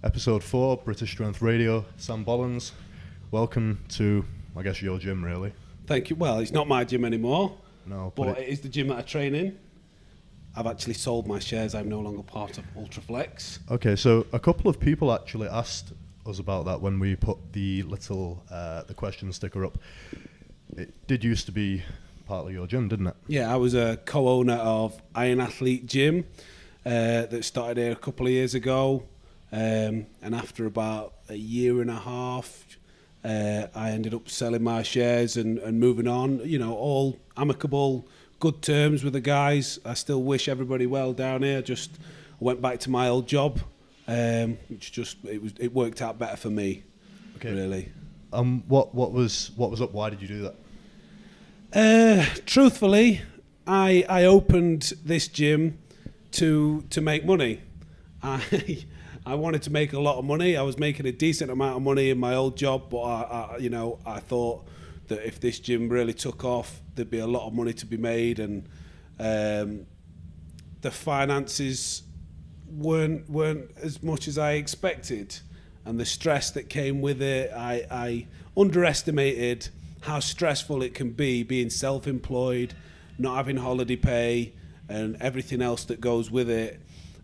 Episode 4, British Strength Radio, Sam Bollands. Welcome to, I guess, your gym, really. Thank you. Well, it's not my gym anymore, No, but it is the gym that I train in. I've actually sold my shares. I'm no longer part of Ultraflex. Okay, so a couple of people actually asked us about that when we put the little the question sticker up. It did used to be part of your gym, didn't it? Yeah, I was a co-owner of Iron Athlete Gym that started here a couple of years ago. And after about a year and a half, I ended up selling my shares and moving on. You know, all amicable, good terms with the guys. I still wish everybody well down here. Just went back to my old job, which it worked out better for me. Okay. Really. What was up? Why did you do that? Truthfully, I opened this gym to make money. I wanted to make a lot of money. I was making a decent amount of money in my old job, but I thought that if this gym really took off, there'd be a lot of money to be made, and the finances weren't as much as I expected, and the stress that came with it, I underestimated how stressful it can be being self-employed, not having holiday pay, and everything else that goes with it.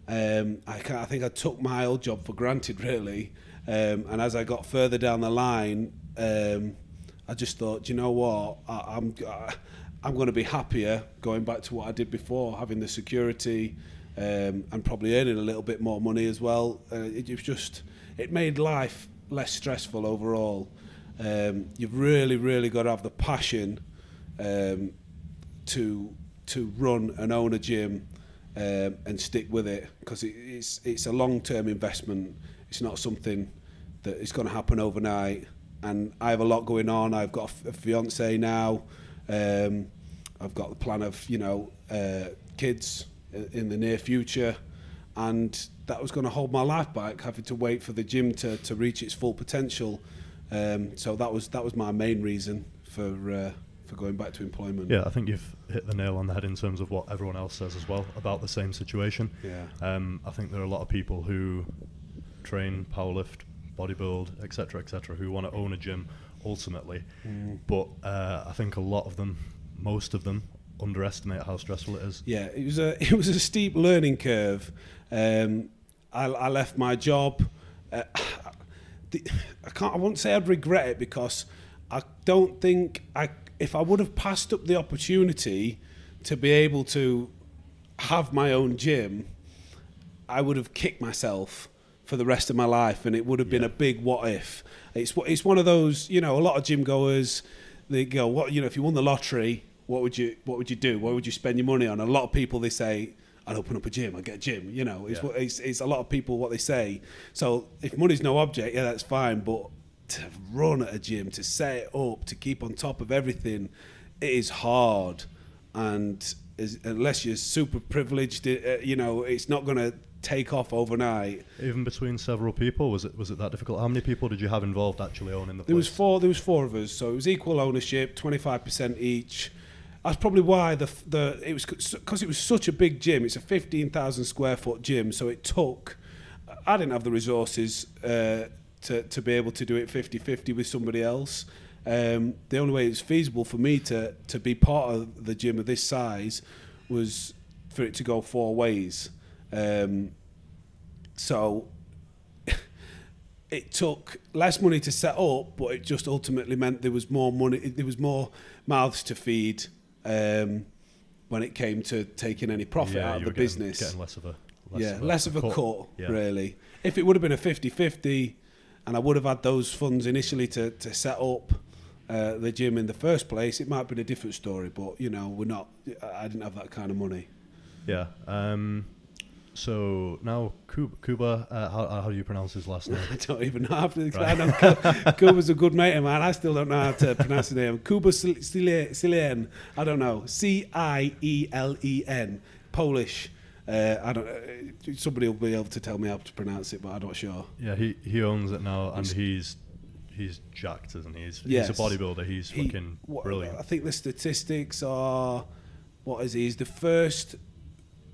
I think I took my old job for granted, really, and as I got further down the line, I just thought, you know what, I'm going to be happier going back to what I did before, having the security and probably earning a little bit more money as well. It made life less stressful overall. You've really got to have the passion to run and own a gym. And stick with it, because it's a long-term investment. It's not something that is going to happen overnight. And I have a lot going on. I've got a fiance now. I've got the plan of kids in the near future, and that was going to hold my life back, having to wait for the gym to reach its full potential. So that was my main reason for going back to employment. Yeah, I think you've hit the nail on the head in terms of what everyone else says as well about the same situation. Yeah. I think there are a lot of people who train, powerlift, bodybuild, etc., who want to own a gym ultimately, but I think most of them, underestimate how stressful it is. Yeah, it was a steep learning curve. I left my job. I won't say I'd regret it, because I don't think if I would have passed up the opportunity to be able to have my own gym, I would have kicked myself for the rest of my life, and it would have been a big what if. It's one of those, a lot of gym goers, they go, what, if you won the lottery, what would you do? What would you spend your money on? And a lot of people, they say, I'd open up a gym, I'd get a gym, it's a lot of people what they say. So if money's no object, yeah, that's fine, but to run at a gym, to set it up, to keep on top of everything, it is hard. And unless you're super privileged, it's not going to take off overnight. Even between several people, was it that difficult? How many people did you have involved actually owning the place? There was four of us, so it was equal ownership, 25% each. That's probably why it was, because it was such a big gym. It's a 15,000 square foot gym, so I didn't have the resources to be able to do it 50-50 with somebody else. The only way it's feasible for me to be part of the gym of this size was for it to go four ways. So it took less money to set up, but it just ultimately meant there was more money, there was more mouths to feed when it came to taking any profit out of the business. Getting less of a cut, really. If it would have been a 50-50, and I would have had those funds initially to set up the gym in the first place, it might have been a different story. But I didn't have that kind of money. Yeah. So now Kuba, how do you pronounce his last name? I don't even know. I know Kuba's a good mate of mine. I still don't know how to pronounce his name. Kuba Cielen. I don't know. Cielen. Polish. I don't. Somebody will be able to tell me how to pronounce it, but I'm not sure. Yeah, he owns it now, and he's jacked, isn't he? He's a bodybuilder. He's fucking brilliant. I think the statistics are, what is he? He's the first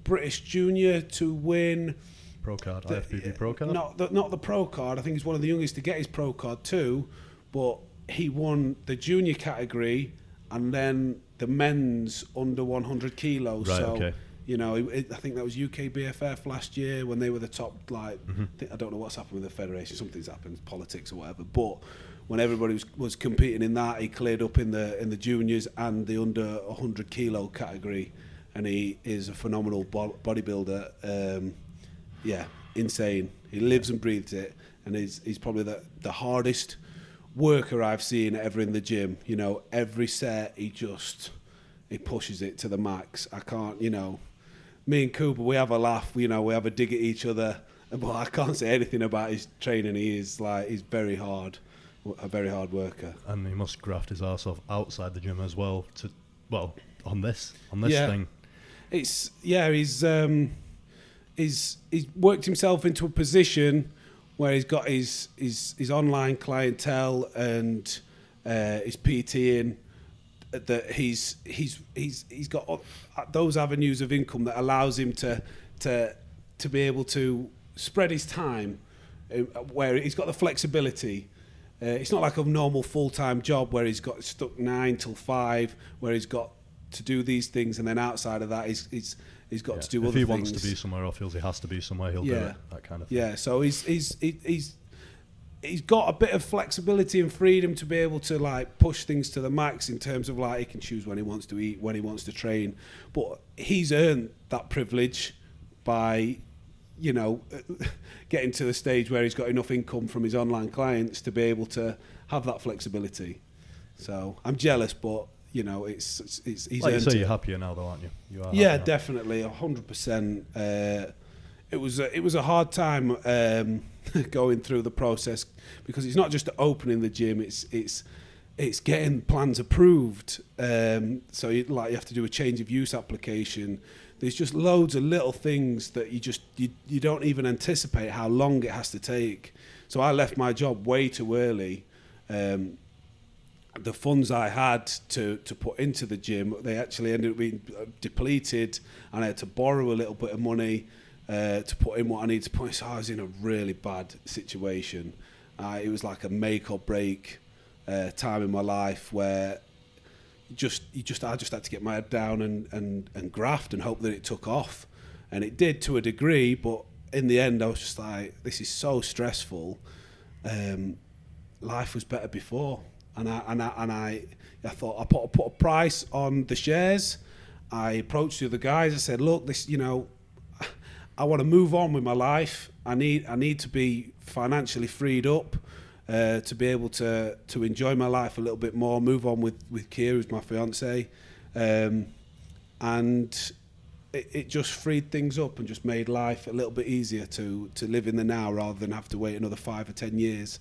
British junior to win Pro card, IFBB Pro card? Not the Pro card. I think he's one of the youngest to get his Pro card too, but he won the junior category and then the men's under 100 kilos. Right, so, okay. you know, I think that was UK BFF last year when they were the top, like, I don't know what's happened with the federation, something's happened, politics or whatever, but when everybody was competing in that, he cleared up in the juniors and the under 100 kilo category, and he is a phenomenal bodybuilder. Yeah, insane. He lives and breathes it, and he's probably the hardest worker I've seen ever in the gym. You know, every set he pushes it to the max. I can't, you know, me and Cooper, we have a laugh, you know, we have a dig at each other, but I can't say anything about his training. He's very hard, a very hard worker. And he must graft his arse off outside the gym as well on this Yeah. thing. He's worked himself into a position where he's got his online clientele and his PT in, that he's got those avenues of income that allows him to be able to spread his time, where he's got the flexibility. It's not like a normal full-time job where he's got stuck 9 till 5, where he's got to do these things, and then outside of that he's got to do other things. If he wants to be somewhere or feels he has to be somewhere, he'll do it, that kind of thing. Yeah, so he's got a bit of flexibility and freedom to be able to like push things to the max in terms of like he can choose when he wants to eat, when he wants to train. But he's earned that privilege by, you know, getting to the stage where he's got enough income from his online clients to be able to have that flexibility. So I'm jealous, but you know, he's like you earned say, it. you're happier now, though, aren't you? You are Yeah, happier now. definitely, 100%. It was a hard time going through the process, because it's not just opening the gym; it's getting plans approved. So you have to do a change of use application. There's just loads of little things that you don't even anticipate how long it has to take. So I left my job way too early. The funds I had to put into the gym, they actually ended up being depleted, and I had to borrow a little bit of money to put in what I need to put in. So I was in a really bad situation. It was like a make or break time in my life where I just had to get my head down and graft and hope that it took off. And it did to a degree, but in the end I was just like, this is so stressful. Life was better before. And I thought I put a price on the shares. I approached the other guys. I said, look, this, you know, I want to move on with my life. I need to be financially freed up to be able to enjoy my life a little bit more. Move on with Kia, who's my fiance, and it just freed things up and just made life a little bit easier to live in the now rather than have to wait another 5 or 10 years.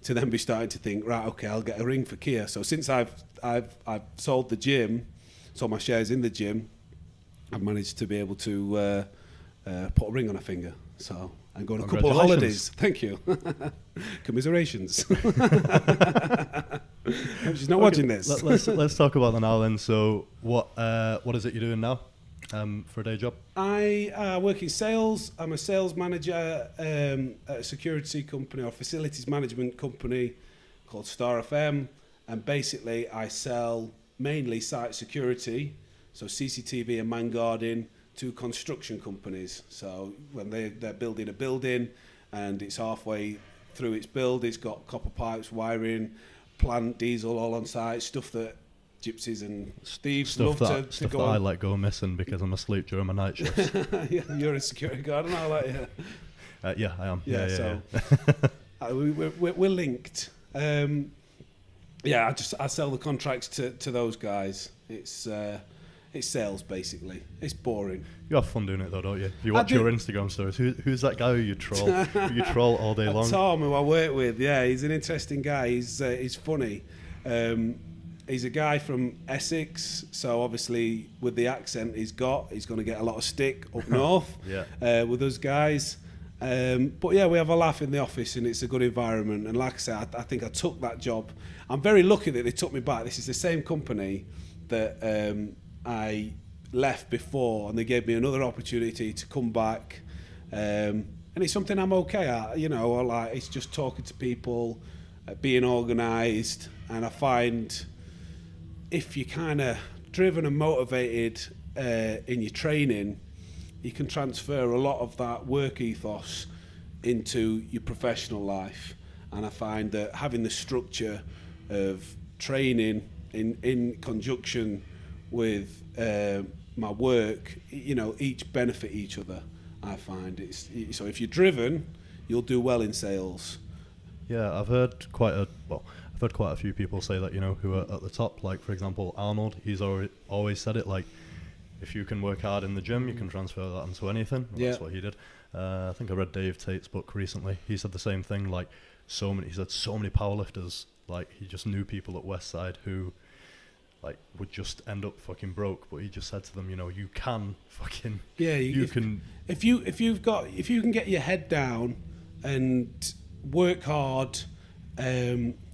To then be starting to think, right, okay, I'll get a ring for Kia. So since I've sold my shares in the gym, I've managed to be able to put a ring on a finger. So I'm going on a couple of holidays. Thank you. Commiserations. She's not watching this. Let's talk about that now then. So what is it you're doing now for a day job? I work in sales. I'm a sales manager at a security company or facilities management company called Star FM, and basically I sell mainly site security, so CCTV and man guarding, to construction companies. So when they're building a building and it's halfway through its build, it's got copper pipes, wiring, plant, diesel all on site, stuff that gypsies and thieves love to go that on. I let go missing because I'm asleep during my night shifts. You're a security guard, and I like you. Yeah, I am. Yeah. We're linked. I sell the contracts to those guys. It's sales basically. It's boring. You have fun doing it though, don't you? You watch your Instagram stories. Who's that guy who you troll? Who you troll all day long? Tom, who I work with. Yeah, he's an interesting guy. He's funny. He's a guy from Essex, so obviously with the accent he's going to get a lot of stick up north with those guys. But yeah, we have a laugh in the office and it's a good environment. And like I said, I think I took that job. I'm very lucky that they took me back. This is the same company that I left before, and they gave me another opportunity to come back And it's something I'm okay at, you know. Like, it's just talking to people, being organised, and I find if you're kind of driven and motivated in your training, you can transfer a lot of that work ethos into your professional life. And I find that having the structure of training in conjunction with my work, you know, each benefit each other. I find so if you're driven, you'll do well in sales. Yeah, I've heard quite a few people say that, you know, who are at the top. Like, for example, Arnold, he's always said it, like, if you can work hard in the gym, you can transfer that into anything. Well, that's what he did. I think I read Dave Tate's book recently. He said the same thing. Like, he said so many powerlifters, like, he just knew people at Westside who, like, would just end up fucking broke, but he just said to them, you know, you can fucking, if you can get your head down and work hard,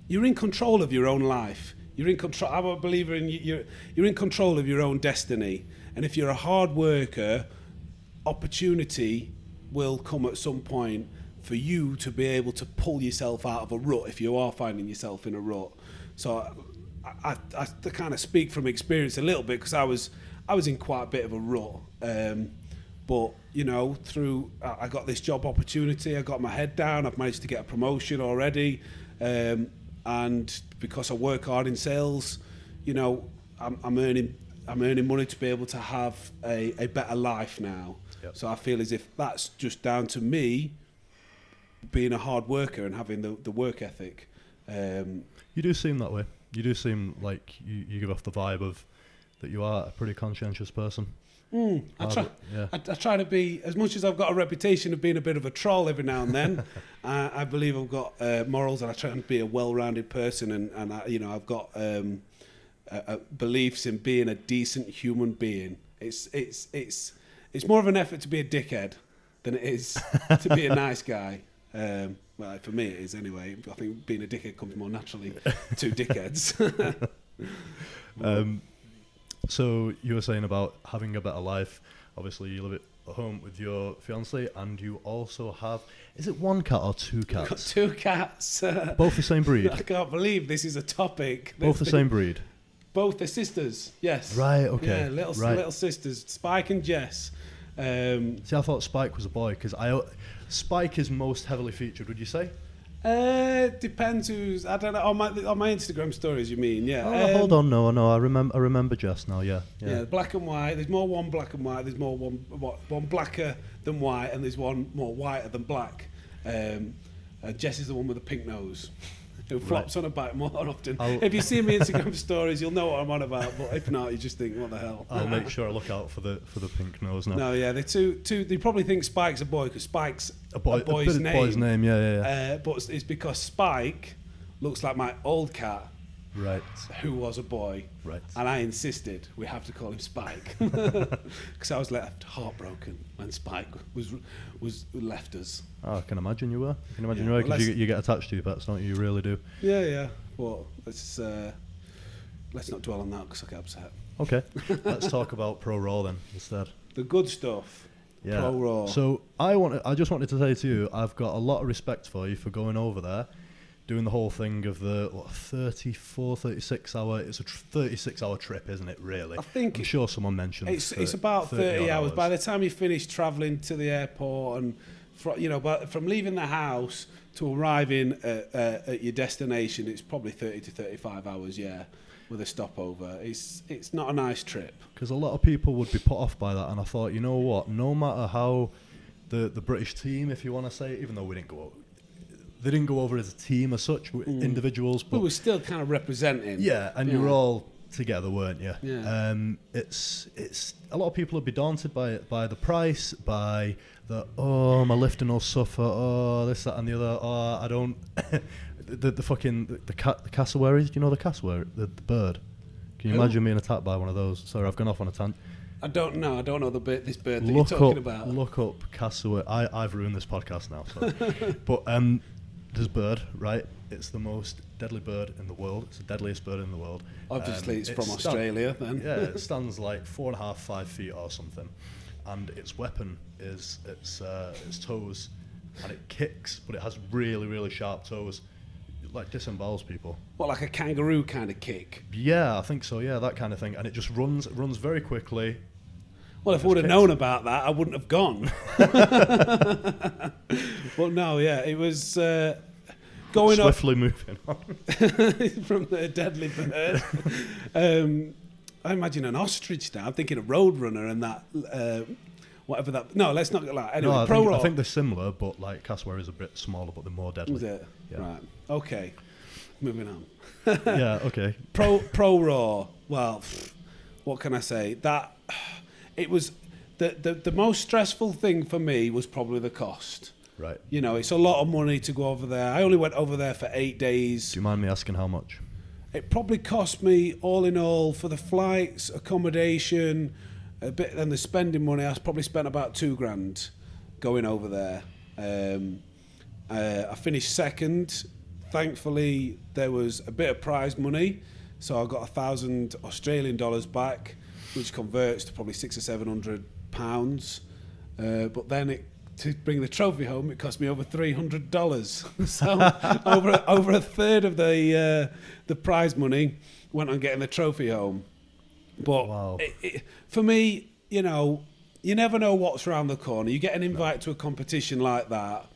you're in control of your own life. You're in control. I'm a believer in you're in control of your own destiny. And if you're a hard worker, opportunity will come at some point for you to be able to pull yourself out of a rut if you are finding yourself in a rut. So I kind of speak from experience a little bit, because I was in quite a bit of a rut. But, you know, I got this job opportunity, I got my head down, I've managed to get a promotion already. And because I work hard in sales, you know, I'm earning money to be able to have a better life now. Yep. So I feel as if that's just down to me being a hard worker and having the work ethic. You do seem that way. You do seem like you give off the vibe of that you are a pretty conscientious person. I try to be, as much as I've got a reputation of being a bit of a troll every now and then. I believe I've got morals, and I try to be a well-rounded person, and I, you know, I've got beliefs in being a decent human being. It's more of an effort to be a dickhead than it is to be a nice guy. Well, for me it is anyway. I think being a dickhead comes more naturally to dickheads. So you were saying about having a better life. Obviously, you live at home with your fiancée, and you also have, is it one cat or two cats? I've got two cats. Both the same breed? I can't believe this is a topic. Both the same breed? Both the sisters, yes. Right, okay. Yeah, little sisters, Spike and Jess. See, I thought Spike was a boy, because Spike is most heavily featured, would you say? Depends who's. I don't know. On my Instagram stories, you mean? Yeah. Oh, hold on, no. I remember Jess now. Yeah. Black and white. There's more one black and white. There's more one blacker than white, and there's one more whiter than black. Jess is the one with the pink nose, who flops on her back more often. If you see me Instagram stories, you'll know what I'm on about. But if not, you just think, what the hell? I'll make sure I look out for the pink nose now. No, yeah, they're two. They probably think Spike's a boy because Spike's a boy's name. Boy's name, yeah. But it's because Spike looks like my old cat, right? Who was a boy, right? And I insisted we have to call him Spike because I was left heartbroken when Spike was left us. Oh, I can imagine you were. I can imagine you were, because you get attached to your pets, don't you? You really do. Yeah. Well, let's not dwell on that because I get upset. Okay, let's talk about Pro Raw then instead. The good stuff. Yeah. Pro Raw. So I just wanted to say to you, I've got a lot of respect for you for going over there, doing the whole thing of the 36 hour. It's a 36 hour trip, isn't it? Really? I'm sure someone mentioned it's about 30 hours. By the time you finish travelling to the airport and from leaving the house to arriving at your destination, it's probably 30 to 35 hours. Yeah. With a stopover. It's not a nice trip. Because a lot of people would be put off by that, and I thought, you know what, no matter how the British team, if you want to say, even though they didn't go over as a team as such, individuals, but we were still kind of representing. Yeah, and you were all together, weren't you? Yeah. It's a lot of people would be daunted by it, by the price, by my lifting will suffer, this, that, and the other. I don't. The cassowary, do you know the cassowary, the bird? Can you imagine being attacked by one of those? Sorry, I've gone off on a tangent. I don't know this bird that you're talking about. Look up cassowary. I've ruined this podcast now, sorry. But this bird, right? It's the most deadly bird in the world. It's the deadliest bird in the world. Obviously, it's from Australia then. Yeah, it stands like 4.5, 5 feet or something. and its weapon is its toes, and it kicks, but it has really, really sharp toes. It like disembowels people. What, like a kangaroo kind of kick? Yeah, I think so. Yeah, that kind of thing, and it just runs very quickly. Well, if I would have known about that, I wouldn't have gone. But no, yeah, it was going swiftly moving on from the deadly bird. I imagine an ostrich now. I'm thinking of Roadrunner and that, whatever that. No, let's not get that. Anyway, no, I think they're similar, but like cassowary is a bit smaller, but they're more deadly. Is it? Yeah. Right. Okay. Moving on. Yeah. Okay. Pro Raw. Well, what can I say? That it was the most stressful thing for me was probably the cost. Right. You know, it's a lot of money to go over there. I only went over there for 8 days. Do you mind me asking how much? It probably cost me, all in all, for the flights, accommodation, a bit, and the spending money. I probably spent about $2,000 going over there. I finished second. Thankfully, there was a bit of prize money, so I got 1,000 Australian dollars back, which converts to probably £600 or £700. But then to bring the trophy home, it cost me over $300. So over a third of the prize money went on getting the trophy home. But wow. For me, you know, you never know what's around the corner. You get an invite to a competition like that.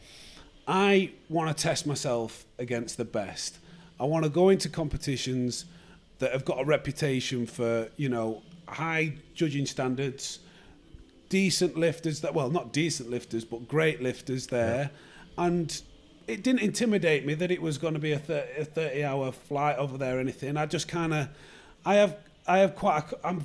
I want to test myself against the best. I want to go into competitions that have got a reputation for, you know, high judging standards, decent lifters, not decent lifters, but great lifters there. Yeah. And it didn't intimidate me that it was going to be a 30-hour flight over there or anything. I just kind of, I have I'm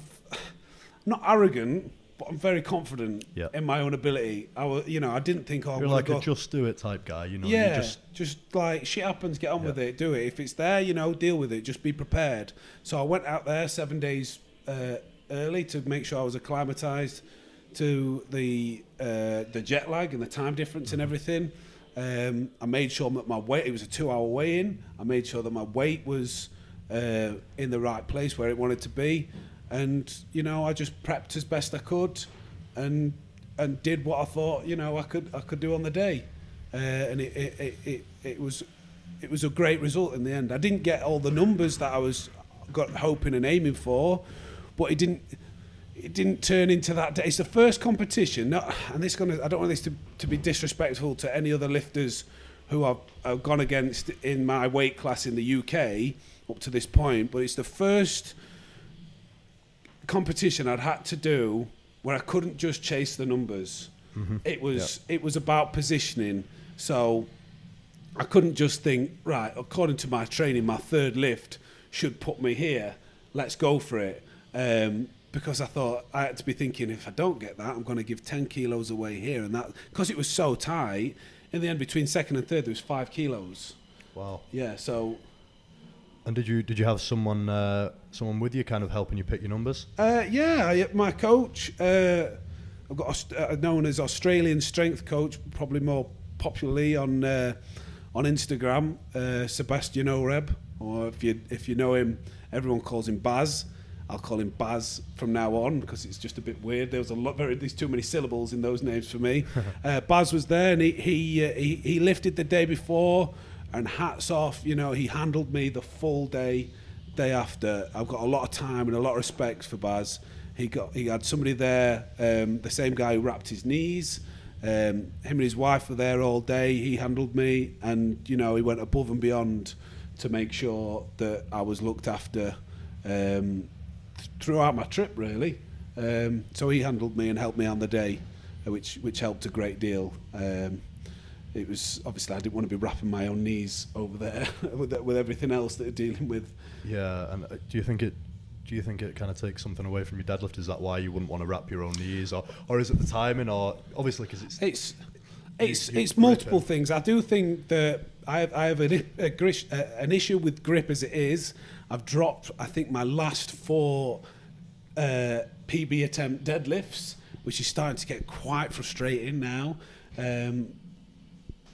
not arrogant, but I'm very confident in my own ability. I didn't think, you're like a just do it type guy, you know. Yeah, you just like shit happens, get on with it, do it. If it's there, you know, deal with it. Just be prepared. So I went out there 7 days early to make sure I was acclimatized to the jet lag and the time difference and everything. I made sure that my weight, it was a 2-hour weigh-in. I made sure that my weight was in the right place where it wanted to be. And, you know, I just prepped as best I could and did what I thought, you know, I could do on the day. And it was a great result in the end. I didn't get all the numbers that I got hoping and aiming for, but it didn't turn into that day. It's the first competition, I don't want this to be disrespectful to any other lifters who I've gone against in my weight class in the UK up to this point, but it's the first competition I'd had to do where I couldn't just chase the numbers. Mm-hmm. It was about positioning. So I couldn't just think, right, according to my training, my third lift should put me here. Let's go for it. Because I thought I had to be thinking, if I don't get that, I'm going to give 10 kilos away here. And that, because it was so tight, in the end, between second and third, there was 5 kilos. Wow. Yeah, so... And did you have someone with you kind of helping you pick your numbers? My coach, I've got known as Australian strength coach, probably more popularly on Instagram, Sebastian Oreb, or if you know him, everyone calls him Baz. I'll call him Baz from now on because it's just a bit weird. There's too many syllables in those names for me. Baz was there and he lifted the day before. And hats off, you know, he handled me the full day after. I've got a lot of time and a lot of respect for Baz. He had somebody there, the same guy who wrapped his knees. Him and his wife were there all day. He handled me, and you know, he went above and beyond to make sure that I was looked after throughout my trip, really. So he handled me and helped me on the day, which helped a great deal. It was obviously I didn't want to be wrapping my own knees over there with everything else that they're dealing with. Yeah, and do you think it kind of takes something away from your deadlift? Is that why you wouldn't want to wrap your own knees, or is it the timing, or obviously because it's multiple things. I do think that I have an issue with grip as it is. I've dropped, I think, my last 4 PB attempt deadlifts, which is starting to get quite frustrating now.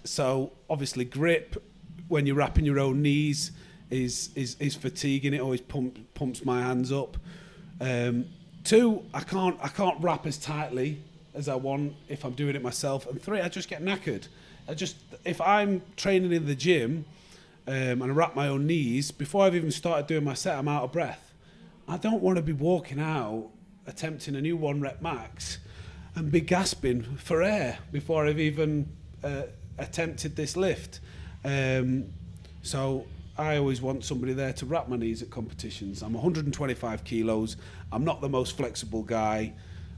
So obviously grip when you're wrapping your own knees is fatiguing. It always pumps my hands up. 2, I can't wrap as tightly as I want if I'm doing it myself. And 3, I just get knackered. If I'm training in the gym and I wrap my own knees, before I've even started doing my set, I'm out of breath. I don't want to be walking out, attempting a new 1 rep max and be gasping for air before I've even attempted this lift. So I always want somebody there to wrap my knees at competitions. I'm 125 kilos. I'm not the most flexible guy.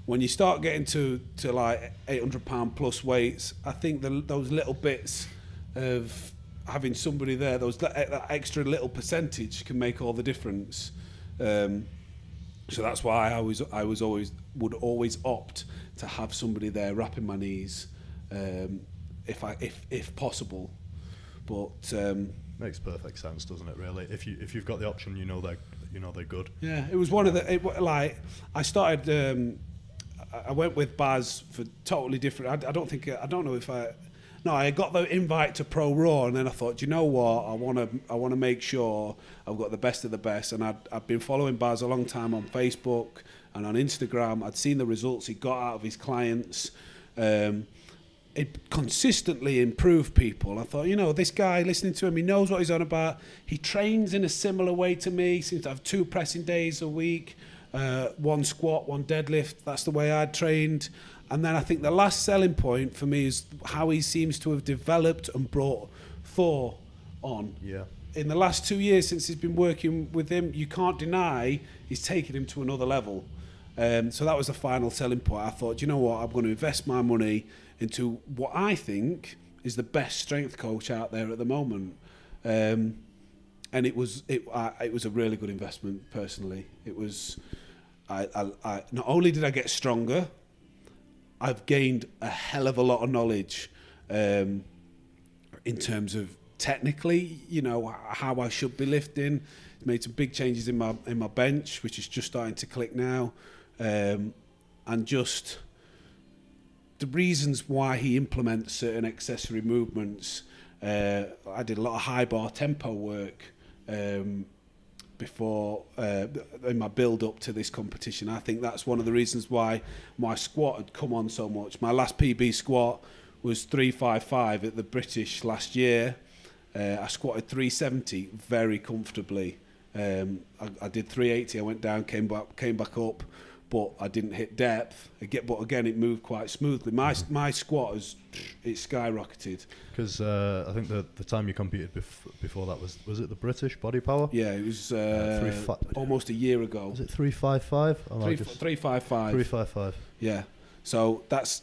When you start getting to like 800 pound plus weights, I think those little bits of having somebody there, that extra little percentage can make all the difference. So that's why I would always opt to have somebody there wrapping my knees, if possible. But makes perfect sense, doesn't it? Really, if you've got the option, they're good. Yeah, it was one of the I started. I went with Baz for totally different. I don't know if I got the invite to Pro Raw, and then I thought, you know what, I want to make sure I've got the best of the best. And I've been following Baz a long time on Facebook and on Instagram. I'd seen the results he got out of his clients. It consistently improved people. I thought, this guy, listening to him, he knows what he's on about. He trains in a similar way to me. He seems to have 2 pressing days a week, 1 squat, 1 deadlift. That's the way I'd trained. And then I think the last selling point for me is how he seems to have developed and brought Thor on. Yeah. In the last 2 years since he's been working with him, you can't deny he's taken him to another level. So that was the final selling point. I thought, you know what, I'm going to invest my money into what I think is the best strength coach out there at the moment. And it was a really good investment personally. It was, I not only did I get stronger, I've gained a hell of a lot of knowledge in terms of technically, how I should be lifting. Made some big changes in my bench, which is just starting to click now, and just the reasons why he implements certain accessory movements. I did a lot of high bar tempo work before in my build up to this competition. I think that's one of the reasons why my squat had come on so much. My last PB squat was 355 at the British last year. I squatted 370 very comfortably. I did 380. I went down, came back up, but I didn't hit depth. But again, it moved quite smoothly. My squat it's skyrocketed. Because I think the time you competed before that was it the British Body Power? Yeah, it was almost a year ago. Was it 355? 355. 355. Yeah. So that's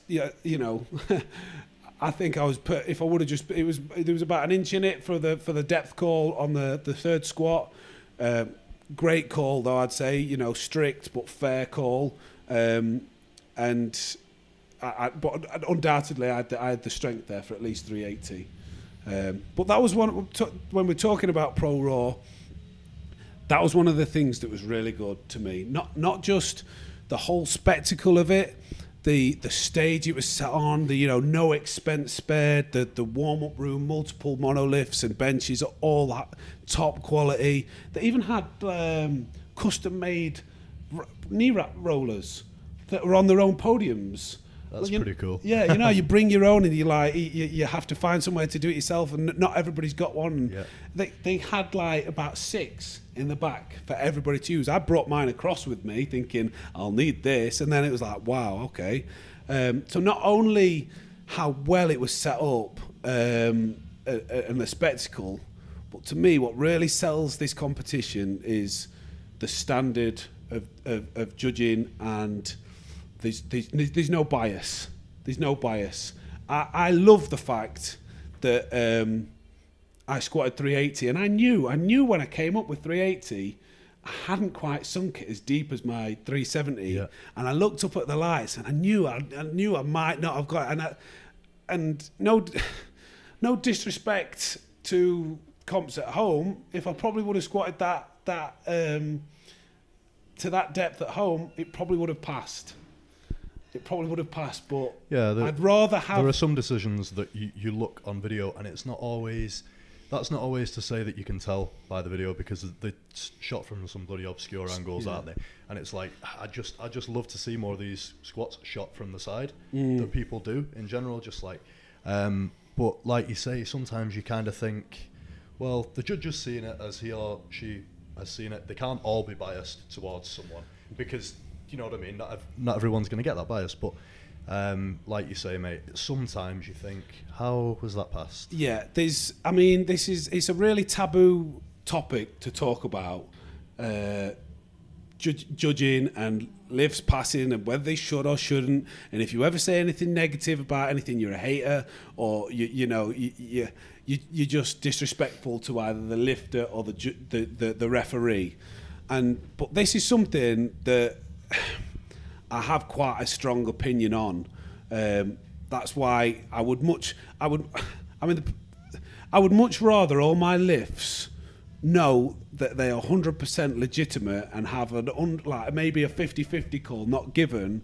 I think I was if I would have just there was about an inch in it for the depth call on the third squat. Great call though, I'd say, strict but fair call, and but undoubtedly I had the strength there for at least 380. But that was when we're talking about Pro Raw. That was one of the things that was really good to me. Not just the whole spectacle of it, the stage it was set on, the no expense spared, the warm up room, multiple monoliths and benches, all that top quality. They even had custom made knee wrap rollers that were on their own podiums. That's pretty cool. Yeah, you bring your own, and you have to find somewhere to do it yourself, and not everybody's got one. Yeah. They had like about 6 in the back for everybody to use. I brought mine across with me, thinking I'll need this, and then it was like, wow, okay. So not only how well it was set up and the spectacle, but to me, what really sells this competition is the standard of judging, and there's no bias. There's no bias. I love the fact that I squatted 380, and I knew when I came up with 380, I hadn't quite sunk it as deep as my 370. Yeah. And I looked up at the lights, and I knew I might not have got it. And no disrespect to comps at home, if I probably would have squatted that to that depth at home, it probably would have passed. But yeah, I'd rather have... There are some decisions that you look on video, and it's not always that's not always to say that you can tell by the video, because they're shot from some bloody obscure angles, aren't they? And it's like, I just love to see more of these squats shot from the side that people do in general, just like, but like you say, sometimes you kind of think, well, the judge has seen it as he or she has seen it. They can't all be biased towards someone, because, you know what I mean, not everyone's going to get that bias, but like you say, mate, sometimes you think, how was that passed? Yeah, it's a really taboo topic to talk about, judging and lifts passing and whether they should or shouldn't. And if you ever say anything negative about anything, you're a hater, or you're just disrespectful to either the lifter or the referee. But this is something that I have quite a strong opinion on. That's why I would much rather all my lifts know that they are 100% legitimate and have maybe a 50-50 call not given,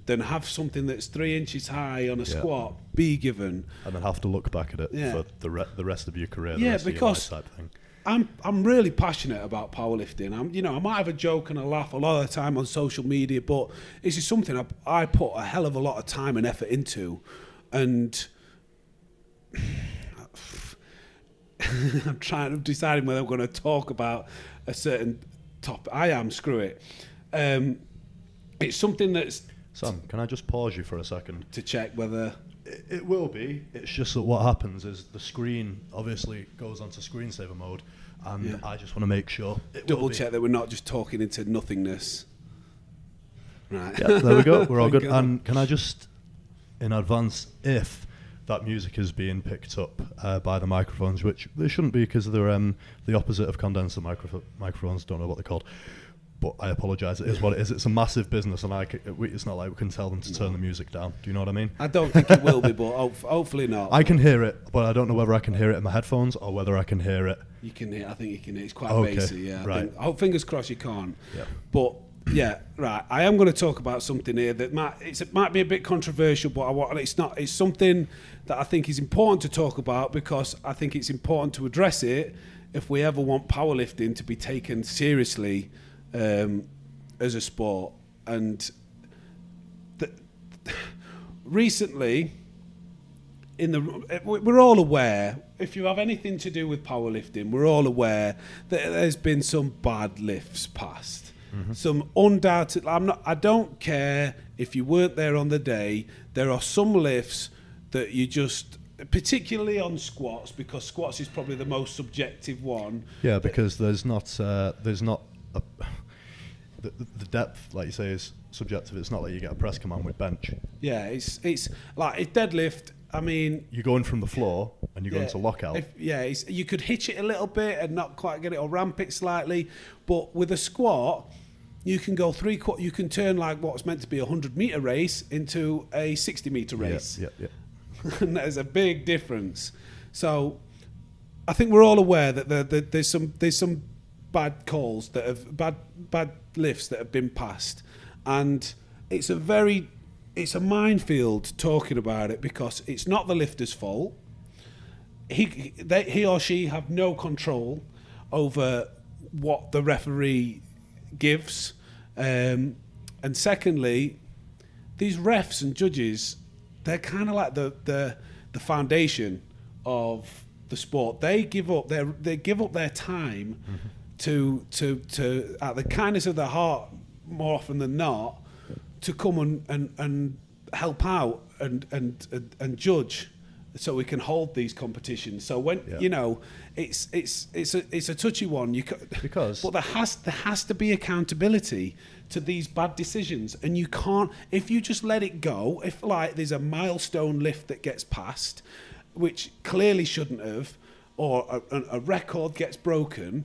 than have something that's 3 inches high on a squat be given, and then have to look back at it for the rest of your career. The rest because of your life type thing. I'm really passionate about powerlifting. I might have a joke and a laugh a lot of the time on social media, but this is something I put a hell of a lot of time and effort into, and I'm deciding whether I'm going to talk about a certain topic. Screw it. It's something that's... Sam, can I just pause you for a second? To check whether... It will be. It's just that what happens is the screen obviously goes onto screensaver mode, and I just want to make sure double check that we're not just talking into nothingness. Right. Yeah, there we go. We're all good. And can I just, in advance, if that music is being picked up by the microphones, which they shouldn't be because they're the opposite of condenser microphones. Don't know what they're called. But I apologise. It is what it is. It's a massive business, and it's not like we can tell them to turn the music down. Do you know what I mean? I don't think it will be, but hopefully not. I can hear it, but I don't know whether I can hear it in my headphones or whether I can hear it. You can hear. I think you can hear. It's quite Okay, basic. Yeah. right. Fingers crossed you can't. Yeah. But yeah, right. I am going to talk about something here that might be a bit controversial, but it's not. It's something that I think is important to talk about, because I think it's important to address it if we ever want powerlifting to be taken seriously as a sport. And recently, we're all aware, if you have anything to do with powerlifting, we're all aware that there's been some bad lifts passed. Mm-hmm. Some undoubted. I don't care if you weren't there on the day. There are some lifts that you just, particularly on squats, because squats is probably the most subjective one. Yeah, because there's not the depth, like you say, is subjective. It's not like you get a press command with bench. Yeah, it's like a deadlift. I mean, you're going from the floor and you're going to lockout. You could hitch it a little bit and not quite get it, or ramp it slightly. But with a squat, you can go you can turn like what's meant to be a 100-meter race into a 60-meter race. Yeah. And there's a big difference. So I think we're all aware that there's some bad calls that have bad lifts that have been passed, and it's a minefield talking about it, because it's not the lifter's fault. He or she have no control over what the referee gives, and secondly, these refs and judges, they're kind of like the foundation of the sport. They give up their time to at the kindness of their heart, more often than not, to come and help out and judge, so we can hold these competitions. So when it's a touchy one, but there has to be accountability to these bad decisions, and you can't, if you just let it go. If like there's a milestone lift that gets passed, which clearly shouldn't have, or a record gets broken,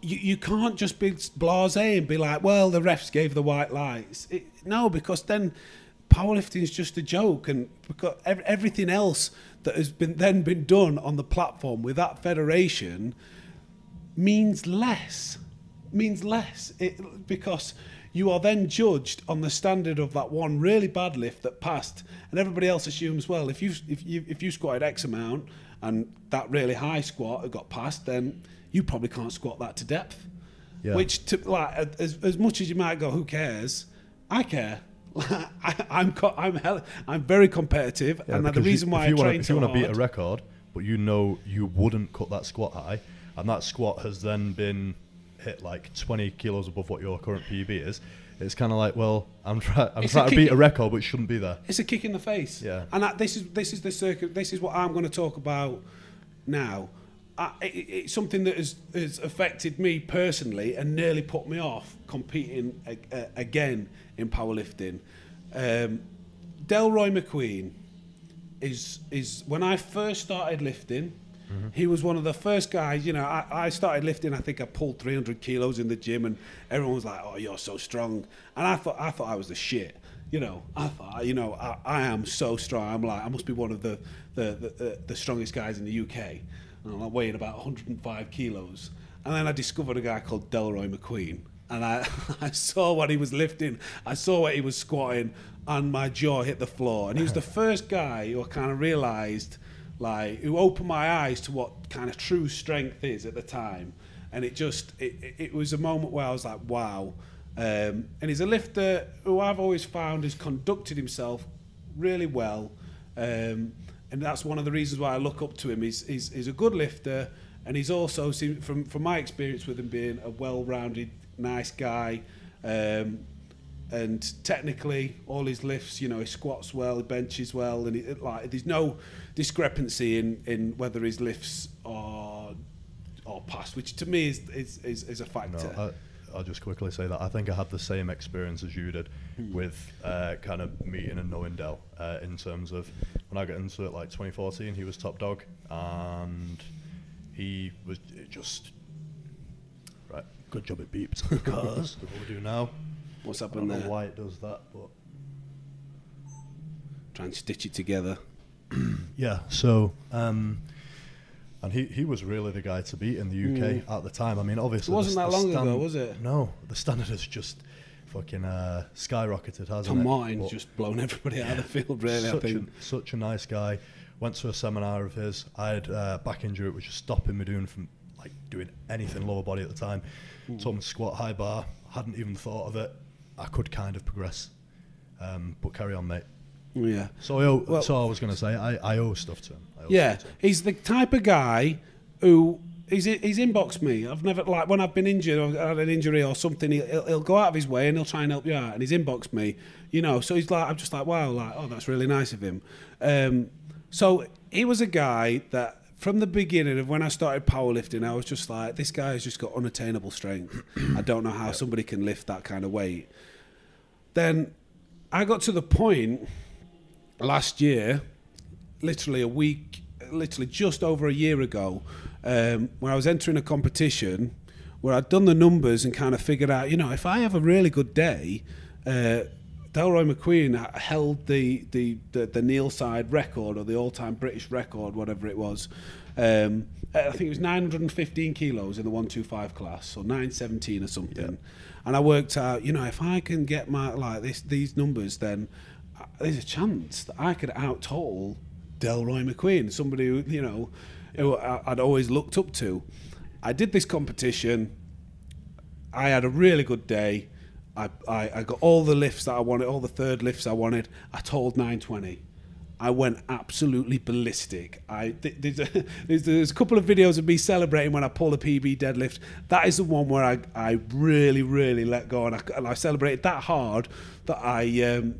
you can't just be blasé and be like, well, the refs gave the white lights. No, because then powerlifting is just a joke, and because everything else that has been done on the platform with that federation means less. Because you are then judged on the standard of that one really bad lift that passed, and everybody else assumes, well, if you squatted X amount and that really high squat got passed, then you probably can't squat that to depth. Yeah. Which, as much as you might go, who cares? I care. I'm very competitive, and the reason why I train so hard. If you want to beat a record, but you know you wouldn't cut that squat high, and that squat has then been hit like 20 kilos above what your current PB is, it's kind of like, well, I'm trying to beat a record, but it shouldn't be there. It's a kick in the face. Yeah. And this is the circuit. This is what I'm going to talk about now. It's something that has affected me personally and nearly put me off competing again in powerlifting. Delroy McQueen is when I first started lifting. Mm-hmm. He was one of the first guys. You know, I started lifting. I think I pulled 300 kilos in the gym, and everyone was like, "Oh, you're so strong." And I thought I was the shit. You know, I thought, I am so strong. I'm like, I must be one of the strongest guys in the UK. And I'm weighing about 105 kilos. And then I discovered a guy called Delroy McQueen. And I saw what he was lifting. I saw what he was squatting. And my jaw hit the floor. And he was the first guy who I kind of realised, like, who opened my eyes to what kind of true strength is at the time. And it was a moment where I was like, wow. And he's a lifter who I've always found has conducted himself really well. And that's one of the reasons why I look up to him. He's a good lifter, and he's also, from my experience with him, being a well-rounded, nice guy. And technically, all his lifts, he squats well, he benches well, and there's no discrepancy in whether his lifts are passed, which to me is a factor. No, I'll just quickly say that I think I had the same experience as you did with kind of meeting and knowing Del in terms of when I got into it, like 2014, he was top dog, and he was just right. Good job it beeps because what we do now. What's happened there? I don't know why it does that, but try and stitch it together. Yeah. So. And he was really the guy to beat in the UK at the time. I mean, obviously... It wasn't that long ago, was it? No, the standard has just fucking skyrocketed, hasn't Tom it? Martin's just blown everybody out of the field, really, I think. Such a nice guy. Went to a seminar of his. I had back injury, which was stopping me doing anything lower body at the time. Told me to squat high bar. Hadn't even thought of it. I could kind of progress. But carry on, mate. Yeah. So I was going to say, I owe stuff to him. Yeah, he's the type of guy who he's inboxed me. I've never, like, when I've been injured or had an injury or something, he'll go out of his way and he'll try and help you out, and he's inboxed me, So he's like, I'm just like, wow, like, oh, that's really nice of him. So he was a guy that from the beginning of when I started powerlifting, I was just like, this guy has just got unattainable strength. I don't know how somebody can lift that kind of weight. Then I got to the point last year, literally just over a year ago, where I was entering a competition where I'd done the numbers and kind of figured out, if I have a really good day, Delroy McQueen held the Neil side record, or the all-time British record, whatever it was. I think it was 915 kilos in the 125 class, or 917 or something. Yeah. And I worked out, if I can get these numbers, then there's a chance that I could out-total Delroy McQueen, somebody who I'd always looked up to. I did this competition. I had a really good day. I got all the lifts that I wanted, all the third lifts I wanted. I told 920. I went absolutely ballistic. There's a couple of videos of me celebrating when I pulled a PB deadlift. That is the one where I really, really let go, and I celebrated that hard that I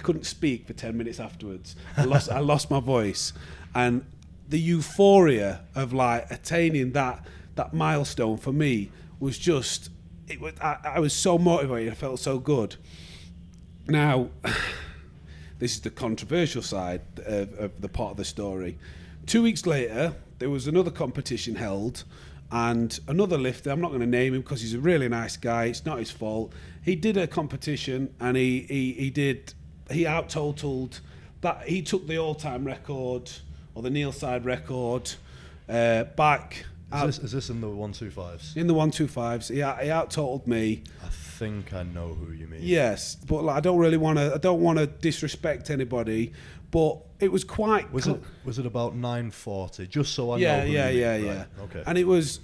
couldn't speak for 10 minutes afterwards. I lost my voice, and the euphoria of like attaining that milestone for me was just I was so motivated. I felt so good. Now, this is the controversial side of the part of the story. 2 weeks later, there was another competition held, and another lifter, I'm not going to name him because he's a really nice guy, it's not his fault, he did a competition, and he out-totaled that. He took the all-time record, or the Neil side record, back. Is this in the 125s? In the 125s. He out-totaled me. I think I know who you mean. Yes, but like, I don't want to disrespect anybody, but it was quite. Was it about 940? Just so I know. Yeah, who yeah, you yeah, mean. yeah. Right. Okay. And it was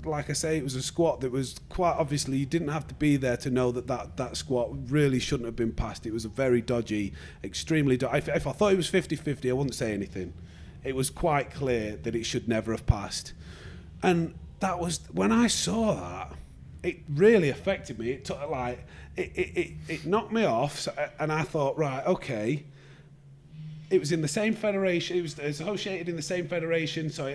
like I say, it was a squat that was quite obviously you didn't have to be there to know that squat really shouldn't have been passed. It was a very dodgy, extremely dodgy. If I thought it was 50-50, I wouldn't say anything. It was quite clear that it should never have passed, and that was when I saw that. It really affected me. It took it knocked me off, and I thought, right, okay. It was in the same federation. It was associated in the same federation, so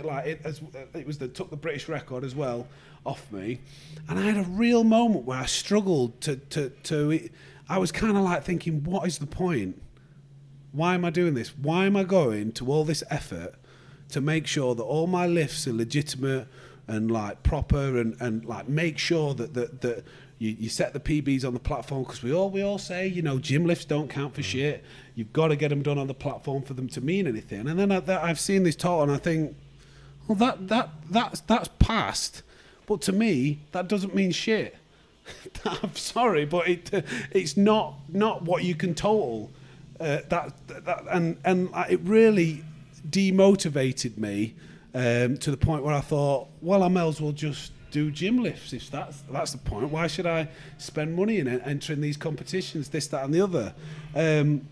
took the British record as well off me, and I had a real moment where I struggled to. I was kind of like thinking, what is the point? Why am I doing this? Why am I going to all this effort to make sure that all my lifts are legitimate and like proper and like make sure that you set the PBs on the platform, because we all say, you know, gym lifts don't count for shit. You've got to get them done on the platform for them to mean anything. And then I've seen this total and I think, well, that's past. But to me, that doesn't mean shit. I'm sorry, but it's not what you can total. And it really demotivated me to the point where I thought, well, I may as well just do gym lifts if that's the point. Why should I spend money in entering these competitions, this, that, and the other? And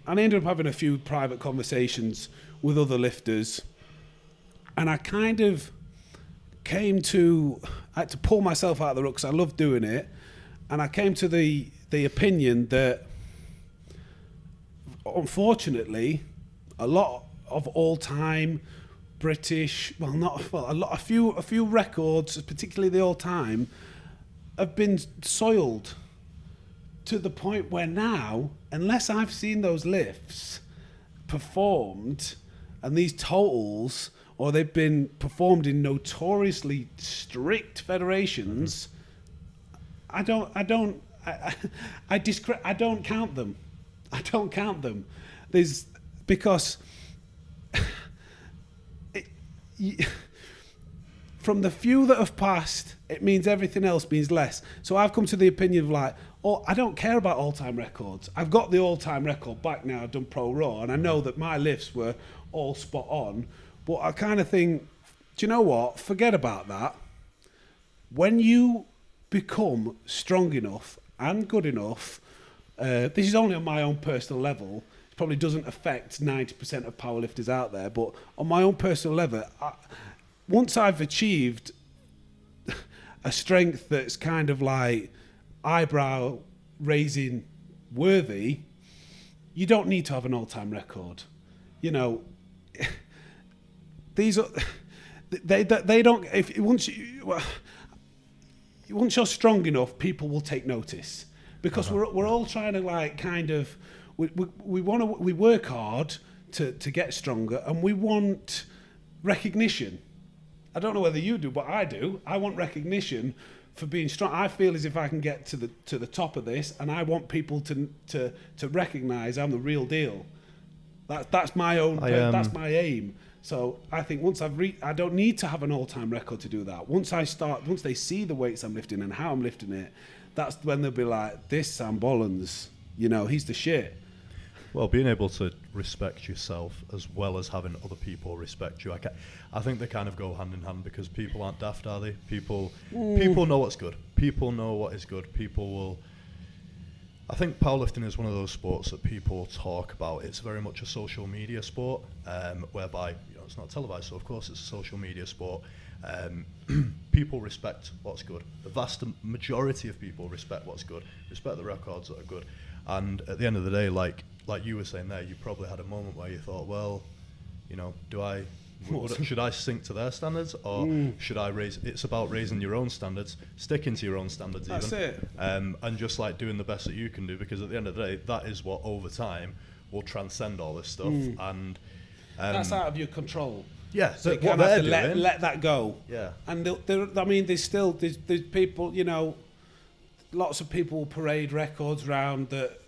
I ended up having a few private conversations with other lifters, and I kind of I had to pull myself out of the rut because I love doing it, and I came to the opinion that unfortunately a lot of all-time British, a few records, particularly the all-time, have been soiled to the point where now, unless I've seen those lifts performed and these totals, or they've been performed in notoriously strict federations, I don't count them. I don't count them. Because from the few that have passed, it means everything else means less. So I've come to the opinion of like, I don't care about all-time records. I've got the all-time record back now. I've done Pro Raw, and I know that my lifts were all spot on. But I kind of think, do you know what? Forget about that. When you become strong enough and good enough, this is only on my own personal level. It probably doesn't affect 90% of powerlifters out there, but on my own personal level, once I've achieved a strength that's kind of like eyebrow raising worthy, you don't need to have an all-time record. You know, these are they don't. Once you're strong enough, people will take notice, because we're all trying to like kind of we work hard to get stronger, and we want recognition. I don't know whether you do, but I do. I want recognition for being strong. I feel as if I can get to the top of this, and I want people to recognise I'm the real deal. That's my own. That's my aim. So I think once I don't need to have an all-time record to do that. Once they see the weights I'm lifting and how I'm lifting it, that's when they'll be like, this Sam Bollands, you know, he's the shit. Well, being able to respect yourself as well as having other people respect you, I think they kind of go hand in hand, because people aren't daft, are they? People know what's good. People know what is good. People will. I think powerlifting is one of those sports that people talk about. It's very much a social media sport, whereby it's not televised, so of course it's a social media sport. People respect what's good. The vast majority of people respect what's good, respect the records that are good. And at the end of the day, like you were saying there, you probably had a moment where you thought, well, you know, should I sink to their standards, or should I raise? It's about raising your own standards, sticking to your own standards. That's even, it. And just like doing the best that you can do, because at the end of the day, that is what over time will transcend all this stuff. And that's out of your control. Yeah, so you what kind of have they're to doing, let that go. Yeah, and there's people, you know, lots of people parade records round that.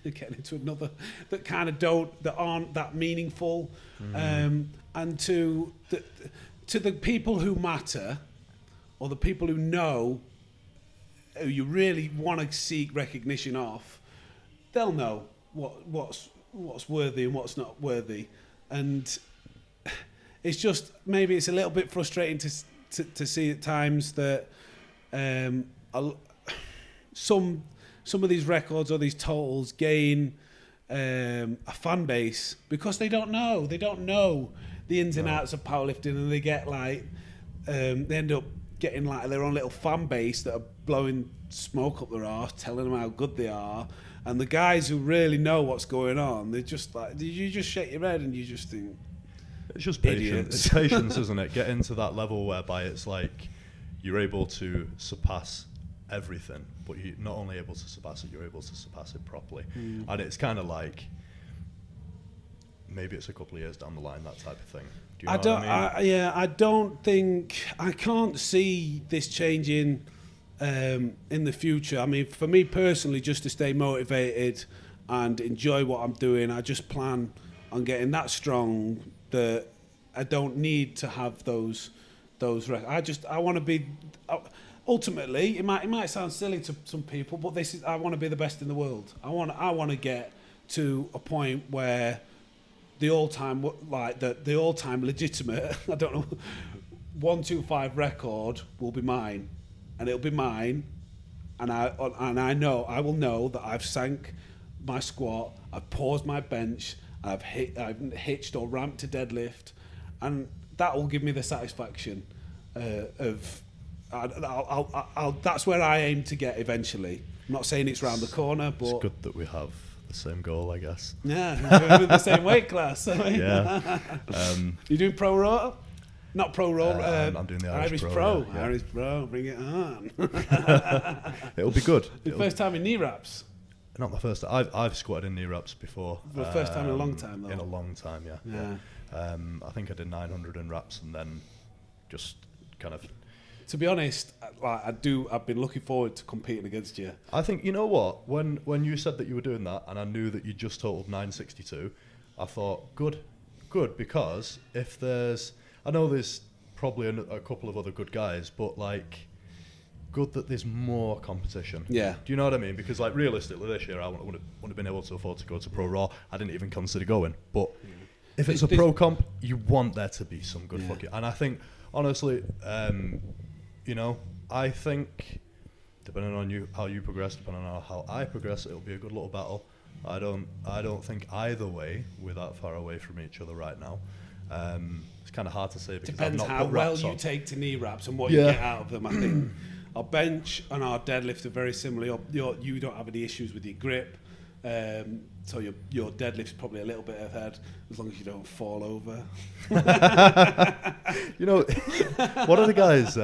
Getting into another that kind of aren't that meaningful, and to the people who matter, or the people who know who you really want to seek recognition of, they'll know what's worthy and what's not worthy, and it's just maybe it's a little bit frustrating to see at times that some of these records or these totals gain a fan base because they don't know the ins and outs of powerlifting, and they get like they end up getting like their own little fan base that are blowing smoke up their arse, telling them how good they are, and the guys who really know what's going on, they're just like, you just shake your head and you just think it's just patience. It's patience, isn't it? Getting to that level whereby it's like you're able to surpass everything, but you're not only able to surpass it, you're able to surpass it properly. And it's kind of like maybe it's a couple of years down the line, that type of thing. Do you know what I mean? I don't think, I can't see this changing in the future. I mean, for me personally, just to stay motivated and enjoy what I'm doing, I just plan on getting that strong that I don't need to have those I want to be. Ultimately, it might sound silly to some people, but I want to be the best in the world. I want to get to a point where the all-time legitimate, I don't know, 125 record will be mine, and it'll be mine, and I will know that I've sank my squat, I've paused my bench, I've hitched or ramped to deadlift, and that will give me the satisfaction of. That's where I aim to get eventually. I'm not saying it's round the corner, but it's good that we have the same goal, I guess. Yeah, we're in the same weight class. I mean. Yeah. You doing pro row? Not pro row. I'm doing the Irish Pro. Yeah. Irish Pro, bring it on. It'll be good. Your first time in knee wraps? Not my first time. I've squatted in knee wraps before. The first time in a long time, though. In a long time, yeah. I think I did 900 in wraps and then just kind of. To be honest, I've been looking forward to competing against you. I think, you know what, when you said that you were doing that and I knew that you just totaled 962, I thought, good, because if I know there's probably a couple of other good guys, but like, good that there's more competition. Yeah. Do you know what I mean? Because like realistically this year I wouldn't have been able to afford to go to Pro Raw. I didn't even consider going. But if it's a pro comp, you want there to be some good fucking. And I think, honestly, you know, I think depending on how you progress, depending on how I progress, it'll be a good little battle. I don't think either way we're that far away from each other right now. It's kind of hard to say because depends I've not how put well wraps you on. take to knee wraps and what you get out of them. I think our bench and our deadlift are very similar. You don't have any issues with your grip, so your deadlift's probably a little bit ahead as long as you don't fall over. You know, one of the guys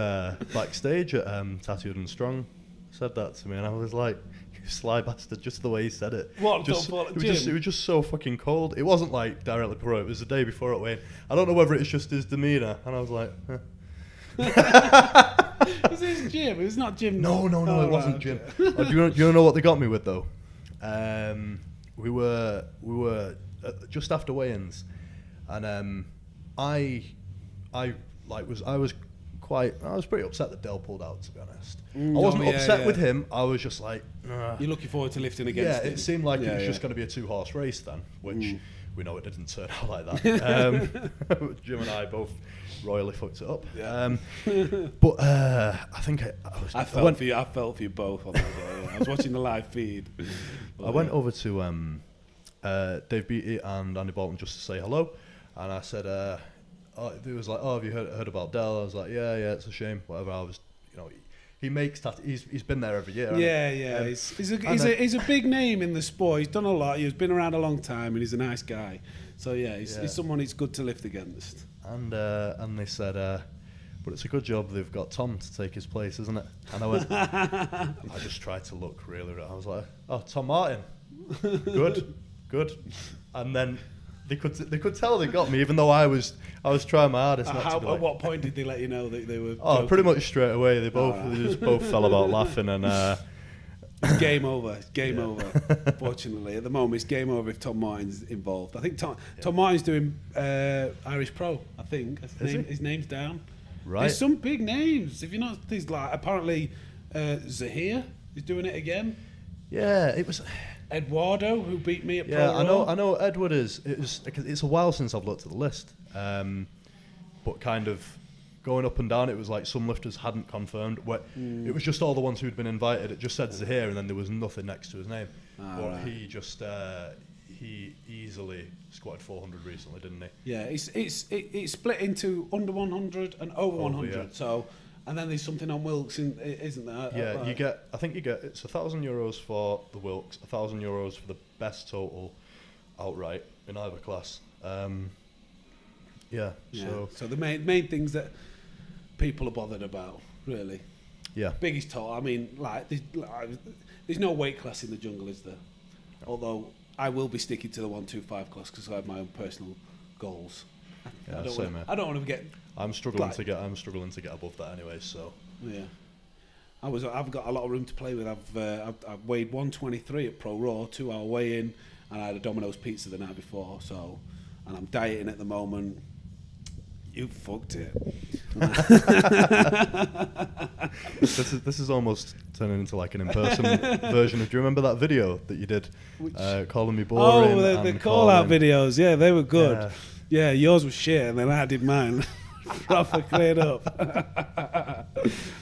backstage at Tattooed and Strong said that to me, and I was like, "You sly bastard!" Just the way he said it. What? It was just so fucking cold. It wasn't like directly pro. It was the day before it went. I don't know whether it's just his demeanour, and I was like. Was this Jim? It was not Jim. No, it wasn't Jim. Do you know what they got me with though? We were just after weigh-ins, and I was pretty upset that Dale pulled out, to be honest. I wasn't upset with him. I was just like, you're looking forward to lifting against him. It seemed like it was just going to be a 2-horse race then, which we know it didn't turn out like that. Jim and I both royally fucked it up. But I think I felt for you both on that day. I was watching the live feed. I went over to Dave Beattie and Andy Bolton just to say hello, and I said, he was like, "Oh, have you heard about Dell?" I was like, "Yeah, it's a shame." Whatever. I was, he makes he's been there every year. Yeah. He's a big name in the sport. He's done a lot. He's been around a long time, and he's a nice guy. So he's someone it's good to lift against. And they said, but it's a good job they've got Tom to take his place, isn't it? And I went, I just tried to look really. I was like, "Oh, Tom Martin, good." And then they could tell they got me, even though I was trying my hardest. At what point did they let you know that they were? Oh, pretty much straight away. They just both fell about laughing and. Game over. Fortunately, at the moment, it's game over if Tom Martin's involved. I think Tom Martin's doing Irish Pro. I think his name's down. Right. There's some big names. If you're not, there's like apparently Zahir is doing it again. Yeah, it was Eduardo, who beat me at Pro Yeah, Raw. I know Edward is. It's a while since I've looked at the list, but kind of going up and down. It was like some lifters hadn't confirmed. It was just all the ones who'd been invited. It just said Zahir, and then there was nothing next to his name. But he just he easily squatted 400 recently, didn't he? Yeah, it's split into under 100 and over 100. Yeah. So, and then there's something on Wilks, isn't there? Yeah, I think you get it's €1,000 for the Wilks, €1,000 for the best total outright in either class. So the main things that people are bothered about, really. Yeah. Biggest total. I mean, there's no weight class in the jungle, is there? Although I will be sticking to the 125 class because I have my own personal goals. Yeah, I don't want to get. I'm struggling to get above that anyway. So yeah, I've got a lot of room to play with. I've weighed 123 at Pro Raw, 2 hour weigh in, and I had a Domino's pizza the night before. So, and I'm dieting at the moment. You fucked it. This is almost turning into like an in-person version of. Do you remember that video that you did, calling me boring? Oh, the call-out videos. Yeah, they were good. Yeah, yours was shit, and then I did mine. Proper cleared up.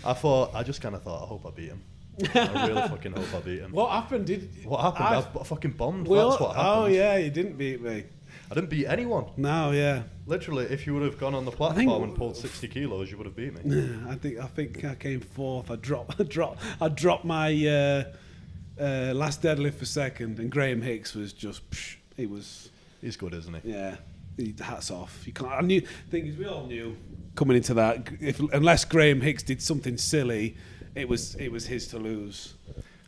I just kind of thought, I hope I beat him. I really fucking hope I beat him. What happened? What happened? I fucking bombed. That's what happened. Oh yeah, you didn't beat me. I didn't beat anyone. No, yeah. Literally, if you would have gone on the platform and pulled 60 kilos, you would have beat me. I think I came fourth. I dropped my last deadlift for second, and Graham Hicks was just. He's good, isn't he? Yeah. Hats off. You can't. I knew. Thing is, we all knew coming into that. Unless Graham Hicks did something silly, it was his to lose.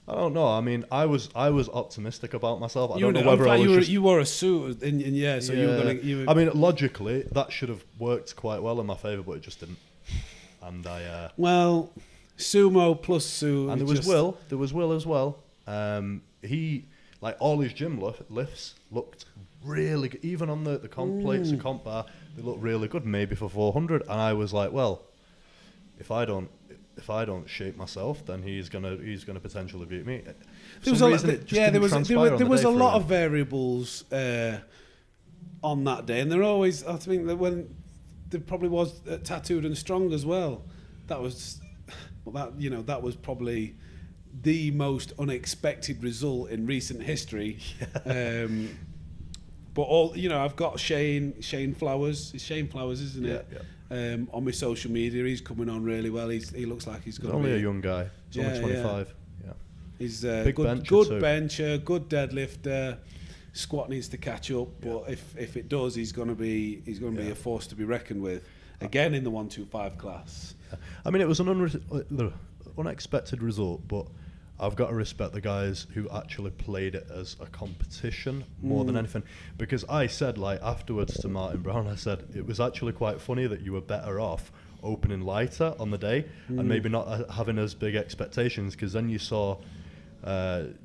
I don't know. I mean, I was optimistic about myself. I don't know whether I was you wore a suit, and yeah, so you were going. I mean, logically, that should have worked quite well in my favour, but it just didn't. And well, sumo plus suit. And there was Will. There was Will as well. He all his gym lifts looked really good. Even on the comp plates and comp bar, they looked really good. Maybe for 400, and I was like, well, if I don't shape myself, then he's gonna potentially beat me. There was a lot of variables on that day, and there always. I think that when there probably was Tattooed and Strong as well. That was probably the most unexpected result in recent history. Yeah. But I've got Shane Flowers. It's Shane Flowers, isn't it? Yeah. On my social media, he's coming on really well. He looks like he's going to be only a young guy. He's only 25. Yeah. He's good bencher, good deadlifter. Squat needs to catch up, but if it does, he's going to be a force to be reckoned with. Again in the 125 class. Yeah. I mean, it was an unexpected result, but I've got to respect the guys who actually played it as a competition more than anything. Because I said, afterwards to Martin Brown, I said, it was actually quite funny that you were better off opening lighter on the day and maybe not having as big expectations, because then you saw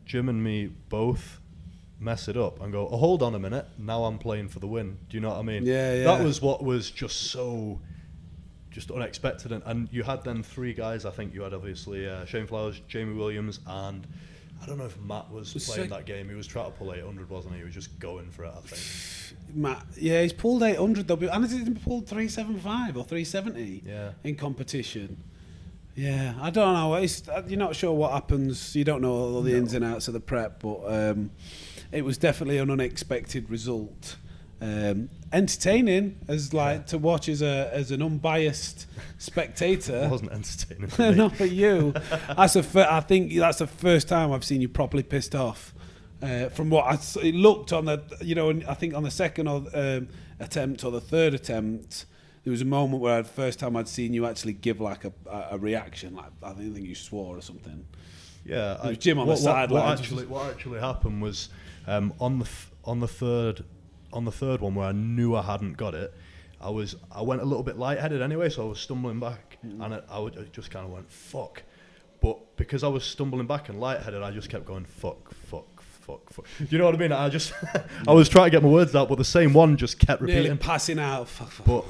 Jim and me both mess it up and go, oh, hold on a minute, now I'm playing for the win. Do you know what I mean? Yeah. That was what was just unexpected, and you had then 3 guys. I think you had obviously Shane Flowers, Jamie Williams, and I don't know if Matt was playing that game. He was trying to pull 800, wasn't he? He was just going for it, I think. Matt, yeah, he's pulled 800 though, and he pulled 375 or 370 in competition. Yeah, I don't know. You're not sure what happens. You don't know all the ins and outs of the prep, but it was definitely an unexpected result. Entertaining to watch as an unbiased spectator. It wasn't entertaining for me. Not for you. I think that's the first time I've seen you properly pissed off. From what it looked on the, I think on the second attempt or the third attempt, there was a moment where the first time I'd seen you actually give a reaction. I think you swore or something. Yeah, it was Jim on the sideline. What actually happened was on the third one where I knew I hadn't got it, I went a little bit lightheaded anyway, so I was stumbling back, and I just kind of went fuck. But because I was stumbling back and lightheaded, I just kept going fuck. Do you know what I mean? I was trying to get my words out, but the same one just kept repeating. Nearly passing out.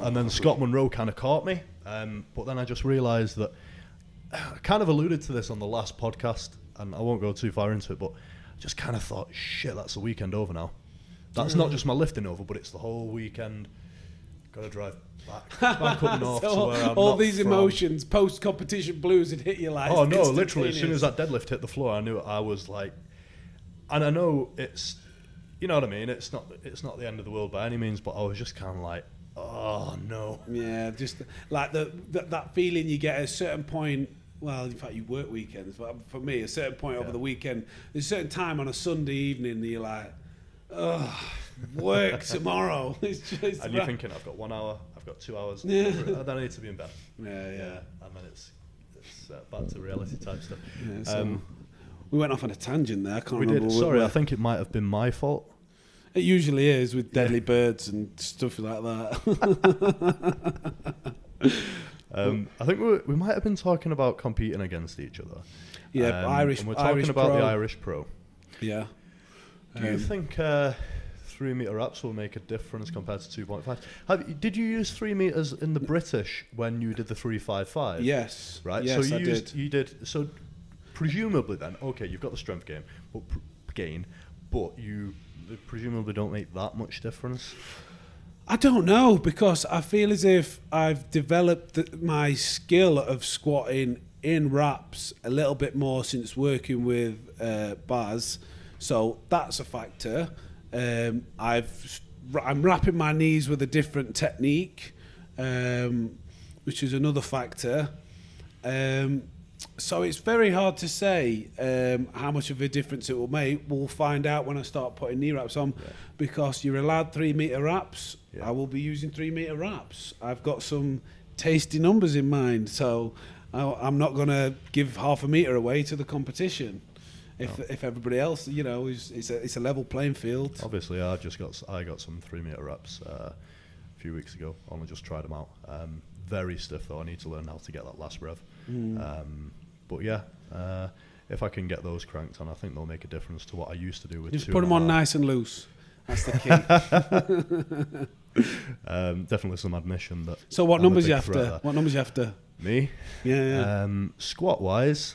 And then Scott Monroe kind of caught me. But then I just realised that I kind of alluded to this on the last podcast, and I won't go too far into it, but I just kind of thought, shit, that's the weekend over now. That's not just my lifting over, but it's the whole weekend. Got to drive back up north So to where I'm all not these from. emotions, post-competition blues had hit you like Oh no, literally, as soon instantaneous. as that deadlift hit the floor, I knew I was like, and I know it's, you know what I mean, it's not the end of the world by any means, but I was just kind of like, oh no. Yeah, just like that feeling you get at a certain point. Well, in fact, you work weekends, but for me, a certain point over the weekend, there's a certain time on a Sunday evening that you're like, ugh, work tomorrow. It's just And you're thinking, I've got 1 hour, I've got 2 hours, Yeah. then I need to be in bed. Yeah. And then it's back to reality type stuff. Yeah, so we went off on a tangent there. I can't We remember. did. Sorry, I think it might have been my fault. It usually is with deadly birds and stuff like that. I think we might have been talking about competing against each other. Yeah, and we're talking Irish about Pro. the Irish Pro. Yeah. Do you think 3 metre ups will make a difference compared to 2.5? Did you use 3 metres in the British when you did the 3.55? Yes. Right. Yes, so I did. You did. So presumably then, okay, you've got the strength gain, but you presumably don't make that much difference. I don't know, because I feel as if I've developed my skill of squatting in wraps a little bit more since working with Baz, so that's a factor. I'm wrapping my knees with a different technique, which is another factor. So it's very hard to say how much of a difference it will make. We'll find out when I start putting knee wraps on, because you're allowed 3 metre wraps. Yeah. I will be using 3 metre wraps. I've got some tasty numbers in mind, so I'm not going to give half a metre away to the competition. If everybody else, you know, it's a level playing field. Obviously, I got some 3 metre reps a few weeks ago. Only just tried them out. Very stiff though. I need to learn how to get that last rev. But yeah, if I can get those cranked on, I think they'll make a difference to what I used to do with. Just put them on nice and loose. That's the key. Definitely some admission that. So what I'm a numbers big you after? threat What numbers you after? there. Me? Yeah. Squat wise,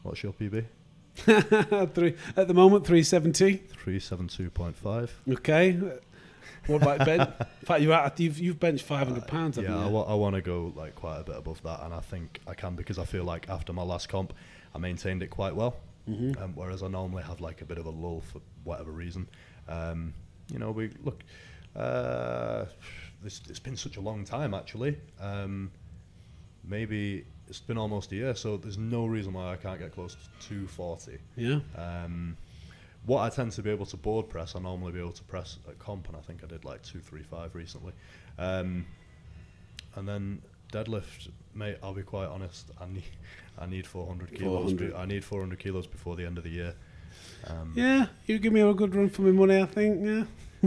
what's your PB? At the moment, 370. 372.5. Okay. What about bench? In fact, you've benched 500 pounds. Yeah, Haven't you? I want to go like quite a bit above that, and I think I can, because I feel like after my last comp, I maintained it quite well. Whereas I normally have like a bit of a lull for whatever reason. You know, it's been such a long time actually. Maybe it's been almost a year, so there's no reason why I can't get close to 240. Yeah. What I tend to be able to board press, I normally be able to press at comp, and I think I did like 235 recently. And then deadlift, mate, I'll be quite honest, I need 400 kilos. 400. I need 400 kilos before the end of the year. Yeah, you give me a good run for my money, I think. Yeah.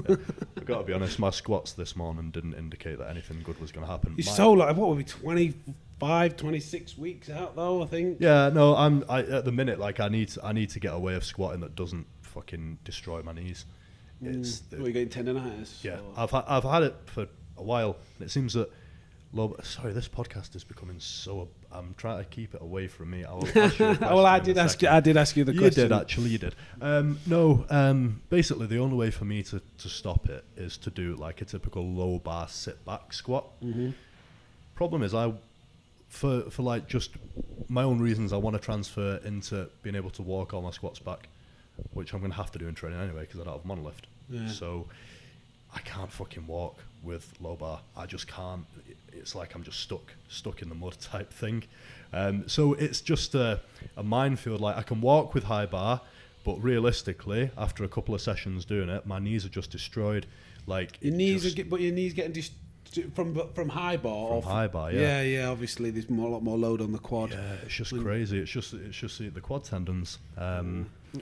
I've got to be honest, my squats this morning didn't indicate that anything good was going to happen. You're so like, what were we, 25, 26 weeks out though, I think. Yeah, no, at the minute, like I need to get a way of squatting that doesn't fucking destroy my knees. Were you getting tendonitis? Yeah, or? I've had it for a while, and it seems that. Sorry, this podcast is becoming so. I'm trying to keep it away from me. I will ask you a question Well, I in a did ask you. second. I did ask you the question. You did actually. You did. No. Basically, the only way for me to stop it is to do like a typical low bar sit back squat. Problem is, for like just my own reasons, I want to transfer into being able to walk all my squats back, which I'm going to have to do in training anyway because I don't have monolift. Yeah. So I can't fucking walk with low bar. I just can't. It's like I'm just stuck in the mud type thing. So it's just a minefield. Like I can walk with high bar, but realistically, after a couple of sessions doing it, my knees are just destroyed. Like Your knees getting from high bar. From high bar, yeah. Yeah. Obviously, there's a lot more load on the quad. Yeah, it's just crazy. It's just the quad tendons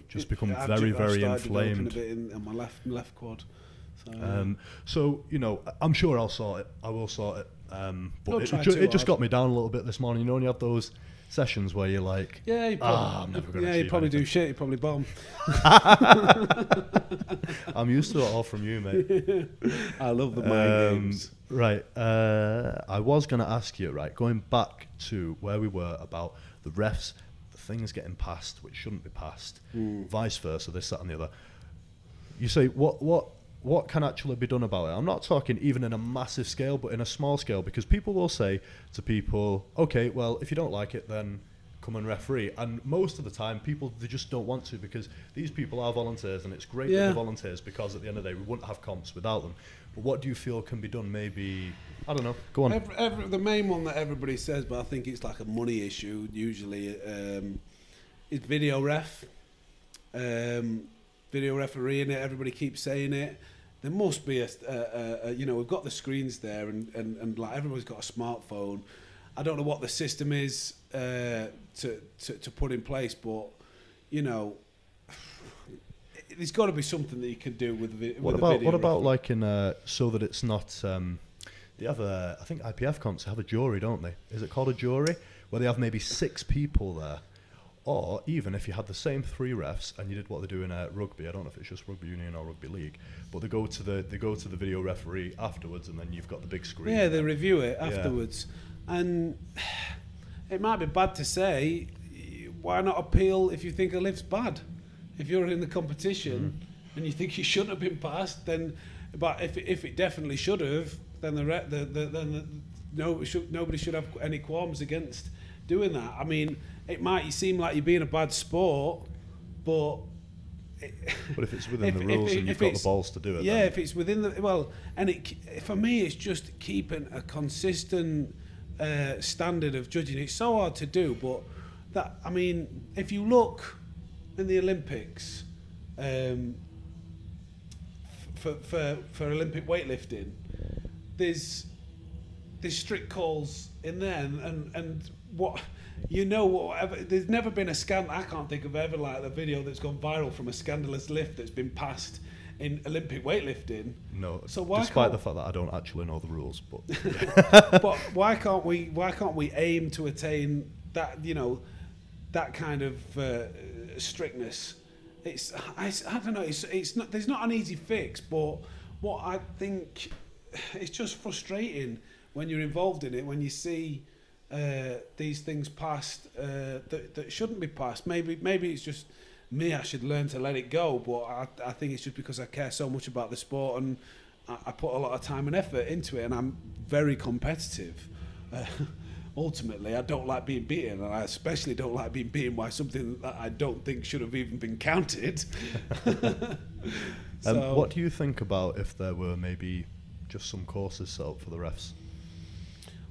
just become I've very started inflamed. developing a bit on my left quad. So you know, I'm sure I'll sort it. I will sort it. But Don't try too it just hard. got me down a little bit this morning. You know, when you have those sessions where you're like, Yeah, you I'm never going to you achieve probably do anything. shit. You probably bomb. I'm used to it all from you, mate. I love the mind games. Right. I was going to ask you, right, going back to where we were about the refs, the things getting passed which shouldn't be passed, vice versa, this, that, and the other. You say, what can actually be done about it? I'm not talking even in a massive scale, but in a small scale, because people will say to people, okay, well, if you don't like it, then come and referee. And most of the time, people, they just don't want to, because these people are volunteers, and it's great that they're volunteers, because at the end of the day, we wouldn't have comps without them. But what do you feel can be done? Maybe, I don't know, go on. The main one that everybody says, but I think it's like a money issue usually, is video ref. Video refereeing it, everybody keeps saying it. There must be a you know, we've got the screens there, and like everybody's got a smartphone. I don't know what the system is to put in place, but you know, there's got to be something that you can do with the What about like in so that it's not they have I think IPF comps have a jury, don't they? Is it called a jury, where they have maybe 6 people there? Or even if you had the same 3 refs and you did what they do in rugby, I don't know if it's just rugby union or rugby league, but they go to the video referee afterwards, and then you've got the big screen. Yeah, they review it afterwards, and it might be bad to say, why not appeal if you think a lift's bad? If you're in the competition and you think it shouldn't have been passed, then, but if it definitely should have, then nobody should have any qualms against doing that. I mean, it might seem like you're being a bad sport, but if it's within the rules and you've got the balls to do it, yeah, then. if it's within the for me, it's just keeping a consistent standard of judging. It's so hard to do, but that, I mean, if you look in the Olympics, for Olympic weightlifting, there's strict calls in there, and what. You know, whatever. There's never been a scandal. I can't think of ever like the video that's gone viral from a scandalous lift that's been passed in Olympic weightlifting. No. So why despite the fact that I don't actually know the rules, but but why can't we aim to attain that, you know, that kind of strictness? I don't know. It's not. There's not an easy fix, but what I think, it's just frustrating when you're involved in it, when you see these things passed that shouldn't be passed. Maybe it's just me. I should learn to let it go. But I think it's just because I care so much about the sport, and I put a lot of time and effort into it, and I'm very competitive. Ultimately, I don't like being beaten, and I especially don't like being beaten by something that I don't think should have even been counted. So, what do you think about if there were maybe just some courses set up for the refs?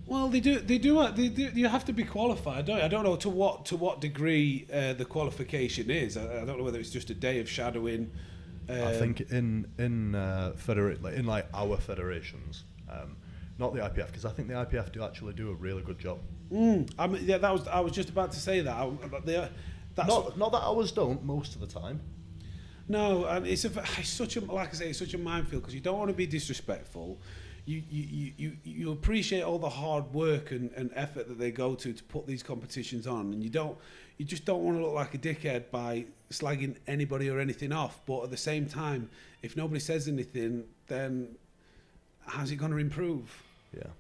Well, they do. You have to be qualified, don't you? I don't know to what degree the qualification is. I don't know whether it's just a day of shadowing. I think in like our federations, not the IPF, because I think the IPF do actually do a really good job. I mean, yeah, I was just about to say that. Not that ours don't most of the time. No, and it's such a, like I say, it's such a minefield, because you don't want to be disrespectful. You appreciate all the hard work and effort that they go to put these competitions on, and you just don't want to look like a dickhead by slagging anybody or anything off. But at the same time, if nobody says anything, then how's it going to improve? Yeah.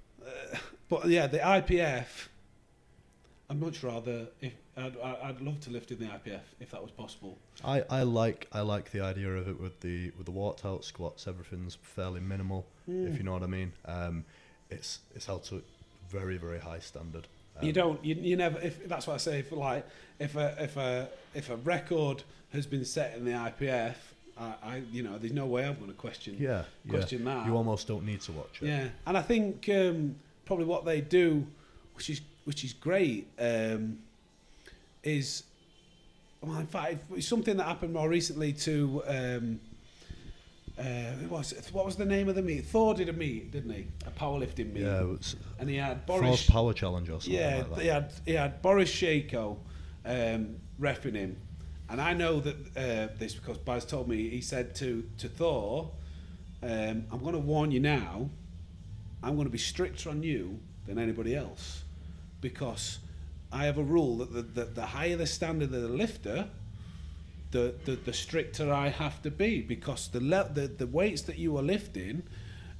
But yeah, the IPF, I'd much rather, I'd love to lift in the IPF if that was possible. I like the idea of it with the walked out squats. Everything's fairly minimal, if you know what I mean. It's held to a very, very high standard. You never, if that's what I say, if a record has been set in the IPF, there's no way I'm going to question that. You almost don't need to watch it. Yeah, and I think probably what they do, which is great, is, well, in fact, it's something that happened more recently to what was the name of the meet? Thor did a meet, didn't he? A powerlifting meet. Yeah, it was, and he had Thor's Power Challenge or something like that. he had Boris Shako reffing him, and I know that this because Baz told me. He said to Thor, I'm going to warn you now. I'm going to be stricter on you than anybody else, because I have a rule that the higher the standard of the lifter, the stricter I have to be, because the weights that you are lifting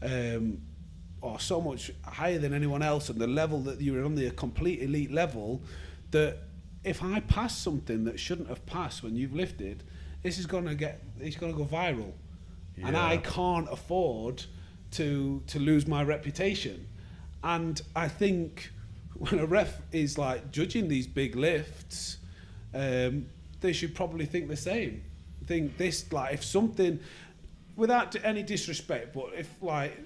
are so much higher than anyone else, and the level that you're on, the complete elite level, that if I pass something that shouldn't have passed when you've lifted, it's going to go viral, and I can't afford to lose my reputation. And I think when a ref is like judging these big lifts, they should probably think the same. Think this, like, if something, without any disrespect, but if like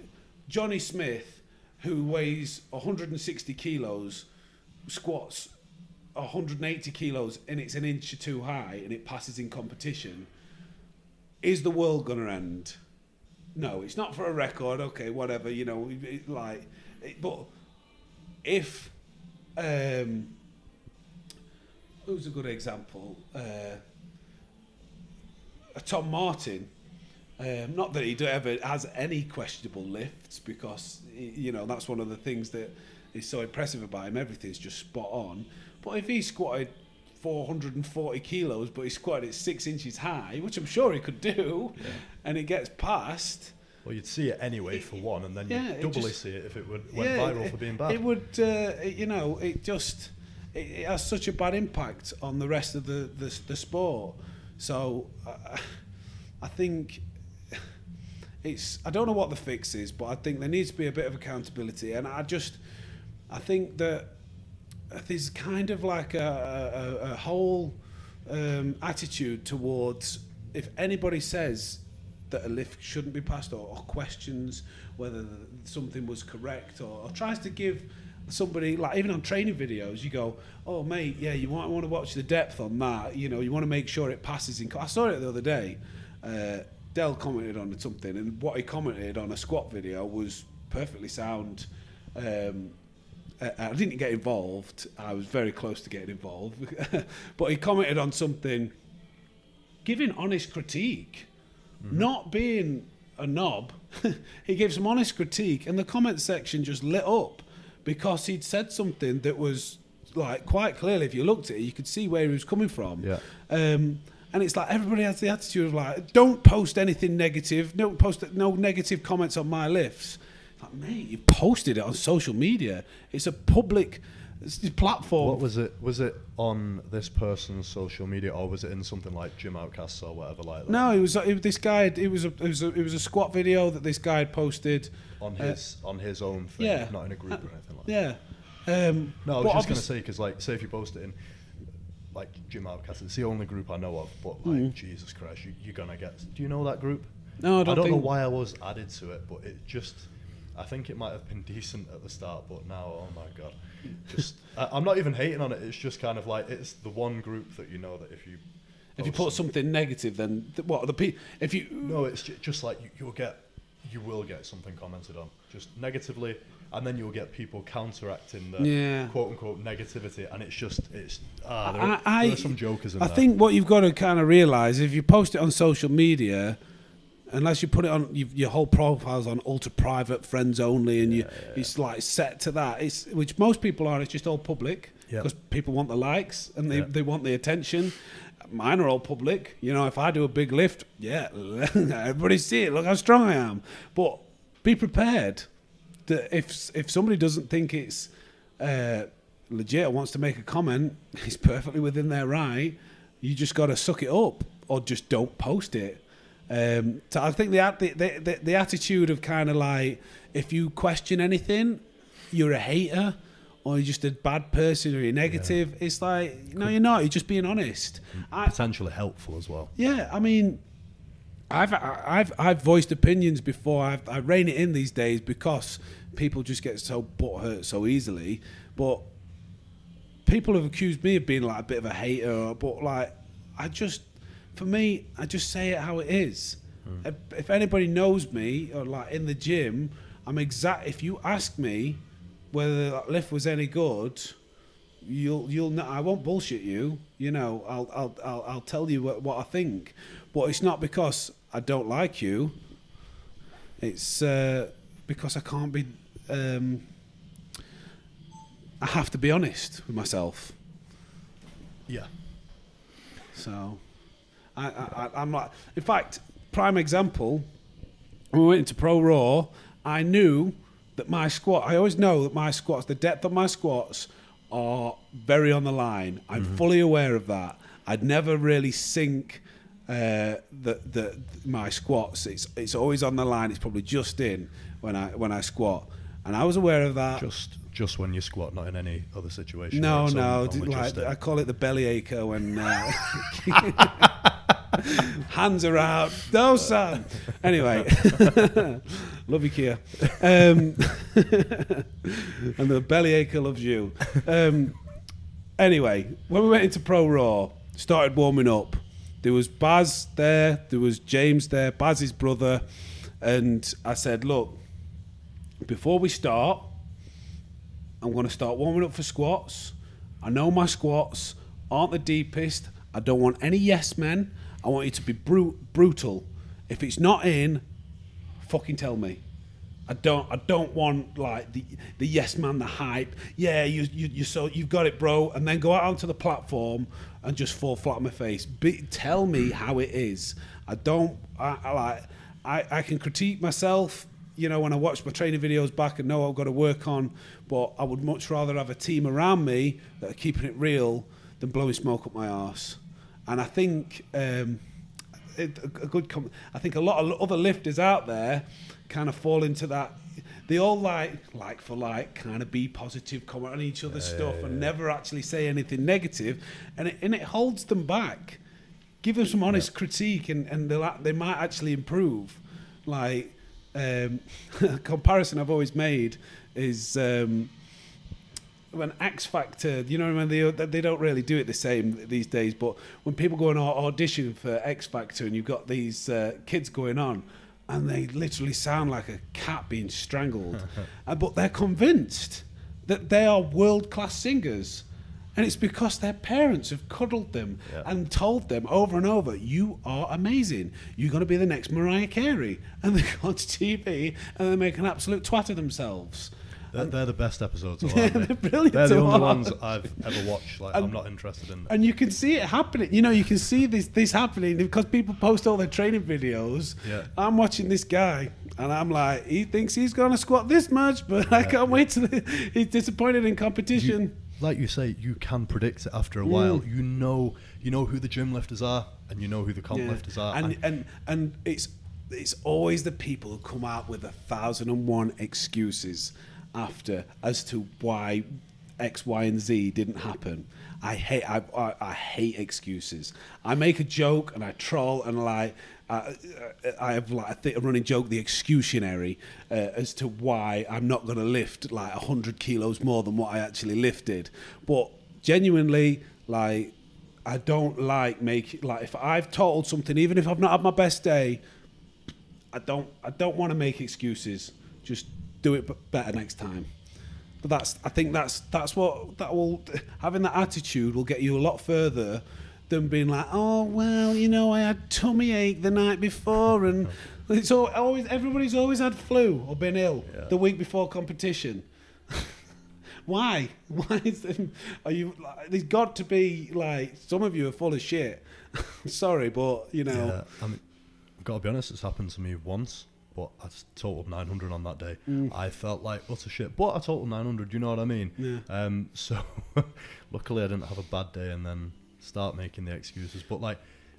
Johnny Smith, who weighs 160 kilos, squats 180 kilos and it's an inch or two high and it passes in competition, is the world going to end? No, it's not for a record. Okay, whatever, you know, but if who's a good example? Tom Martin. Not that he ever has any questionable lifts, because you know that's one of the things that is so impressive about him. Everything's just spot on. But if he squatted 440 kilos, but he squatted it 6 inches high, which I'm sure he could do, and it gets past. Well, you'd see it anyway for one, and then you'd doubly see it if it went viral for being bad. It would, you know, it has such a bad impact on the rest of the sport. So I think I don't know what the fix is, but I think there needs to be a bit of accountability, and I think that there's kind of like a whole attitude towards, if anybody says that a lift shouldn't be passed, or questions whether something was correct, or tries to give somebody, like even on training videos, you go, oh mate, yeah, you want to watch the depth on that, you know, you want to make sure it passes in. I saw it the other day. Dell commented on something, and what he commented on a squat video was perfectly sound. I didn't get involved. I was very close to getting involved. But he commented on something, giving honest critique, not being a knob. He gave some honest critique, and the comment section just lit up because he'd said something that was like quite clearly, if you looked at it, you could see where he was coming from. Yeah. And it's like everybody has the attitude of like, don't post anything negative, don't post no negative comments on my lifts. Like, mate, you posted it on social media. It's a public platform. What was it? Was it on this person's social media, or was it in something like Gym Outcasts or whatever like that? No, it was this guy. It was a squat video that this guy had posted on his own thing, not in a group or anything like that. Yeah. No, I was just gonna say, because like, say if you post it in like Gym Outcasts, it's the only group I know of. But like, Jesus Christ, you're gonna get. Do you know that group? No, I don't know why I was added to it, but it just. I think it might have been decent at the start, but now, oh my God. Just, I'm not even hating on it. It's just kind of like, it's the one group that you know that if you put something negative, then if you... No, it's just like you will get something commented on, just negatively, and then you'll get people counteracting the quote-unquote negativity, and there are some jokers in there. I think what you've got to kind of realise, if you post it on social media, unless you put it on your whole profile's on ultra private, friends only, and it's like set to that. Which most people are. It's just all public because people want the likes and they want the attention. Mine are all public. You know, if I do a big lift, everybody see it. Look how strong I am. But be prepared that if somebody doesn't think it's legit or wants to make a comment, it's perfectly within their right. You just got to suck it up or just don't post it. So I think the attitude of kind of like, if you question anything, you're a hater or you're just a bad person or you're negative. It's like, no, you're not. You're just being honest. Potentially helpful as well. Yeah, I mean, I've voiced opinions before. I rein it in these days because people just get so butthurt so easily. But people have accused me of being like a bit of a hater. But like, for me, I just say it how it is. If anybody knows me or like in the gym, if you ask me whether that lift was any good, you'll know. I won't bullshit you. You know, I'll tell you what I think. But it's not because I don't like you. It's because I can't be. I have to be honest with myself. Yeah. So, I'm like. In fact, prime example. When we went into Pro Raw, I knew that my squat. I always know that my squats, the depth of my squats, are very on the line. I'm fully aware of that. I'd never really sink my squats. It's always on the line. It's probably just in when I squat, and I was aware of that. Just when you squat, not in any other situation. No, right? no. Like I call it the belly acre when hands are out. No, son. Anyway, love you, Kia. And the belly acre loves you. Anyway, when we went into Pro Raw, started warming up. There was Baz there. There was James there, Baz's brother. And I said, look, before we start, I'm going to start warming up for squats. I know my squats aren't the deepest. I don't want any yes men. I want you to be brutal. If it's not in, fucking tell me. I don't want like the yes man, the hype. Yeah, you've got it, bro. And then go out onto the platform and just fall flat on my face. Tell me how it is. I can critique myself. You know, when I watch my training videos back and know I've got to work on, but I would much rather have a team around me that are keeping it real than blowing smoke up my arse. And I think I think a lot of other lifters out there kind of fall into that. They all like for like kind of be positive, comment on each other's stuff, and never actually say anything negative, and it holds them back. Give them some honest critique, and they might actually improve. Like. A comparison I've always made is when X Factor, you know, when they don't really do it the same these days, but when people go and audition for X Factor and you've got these kids going on and they literally sound like a cat being strangled, but they're convinced that they are world-class singers. And it's because their parents have cuddled them and told them over and over, you are amazing. You're going to be the next Mariah Carey. And they go on to TV and they make an absolute twat of themselves. They're the best episodes, aren't they? They're brilliant. They're the only ones I've ever watched. Like, I'm not interested in. And you can see it happening. You know, you can see this happening because people post all their training videos. Yeah. I'm watching this guy and I'm like, he thinks he's going to squat this much, but I can't wait till he's disappointed in competition. Like you say, you can predict it after a while. You know who the gym lifters are, and you know who the comp lifters are. And it's always the people who come out with 1,001 excuses after as to why X, Y, and Z didn't happen. I hate excuses. I make a joke and I troll and like. I have like a running joke, the excusionary, as to why I'm not going to lift like 100 kilos more than what I actually lifted. But genuinely, like, I don't like if I've totaled something, even if I've not had my best day, I don't want to make excuses. Just do it better next time. But I think that's what that will, having that attitude will get you a lot further than being like, oh well, you know, I had tummy ache the night before, and it's always everybody's always had flu or been ill the week before competition. Why? Why are you? There's got to be like some of you are full of shit. Sorry, but you know. Yeah, I mean, I've got to be honest. It's happened to me once, but I totaled 900 on that day. I felt like utter shit, but I totaled 900. You know what I mean? Yeah. So luckily I didn't have a bad day, and then start making the excuses. But like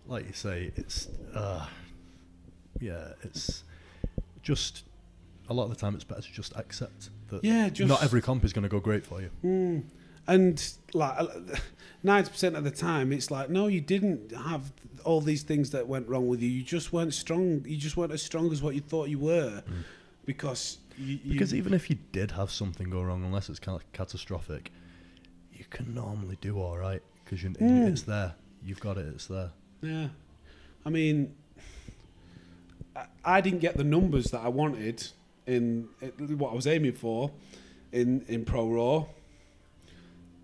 you say, it's it's just a lot of the time it's better to just accept that not every comp is going to go great for you. And like 90% of the time it's like, no, you didn't have all these things that went wrong with you. You just weren't strong. You just weren't as strong as what you thought you were. Because even if you did have something go wrong, unless it's kind of catastrophic, you can normally do all right. Because it's there. You've got it, it's there. Yeah. I mean, I didn't get the numbers that I wanted in what I was aiming for in Pro Raw.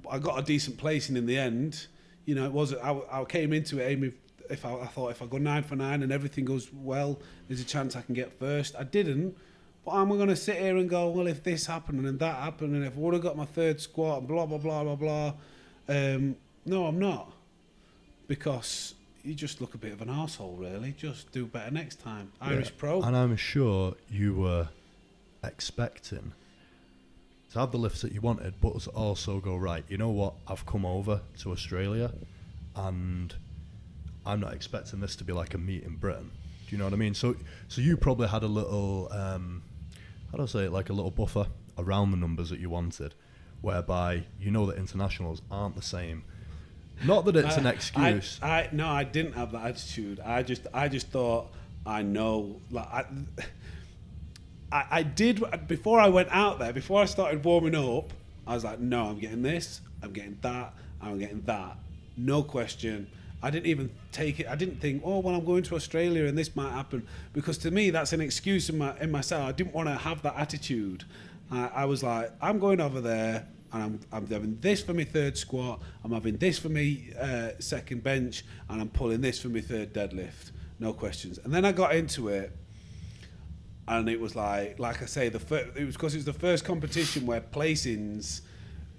But I got a decent placing in the end. You know, it was I came into it aiming I thought if I go 9 for 9 and everything goes well, there's a chance I can get first. I didn't. But I'm going to sit here and go, well, if this happened and that happened and if I would have got my third squat and blah, blah, blah, blah, blah. No, I'm not. Because you just look a bit of an arsehole, really. Just do better next time. Irish Pro. And I'm sure you were expecting to have the lifts that you wanted, but also go, right, you know what, I've come over to Australia and I'm not expecting this to be like a meet in Britain. Do you know what I mean? So you probably had a little, how do I say it, like a little buffer around the numbers that you wanted, whereby you know that internationals aren't the same. Not that it's an excuse. No, I didn't have that attitude. I just thought, I know, like I did before I went out there. Before I started warming up, I was like, no, I'm getting this, I'm getting that, I'm getting that, no question. I didn't even take it. I didn't think, oh well, I'm going to Australia and this might happen, because to me that's an excuse in myself. I didn't want to have that attitude. I was like, I'm going over there and I'm having this for my third squat, I'm having this for my second bench, and I'm pulling this for my third deadlift. No questions. And then I got into it, and it was like I say, it was because it was the first competition where placings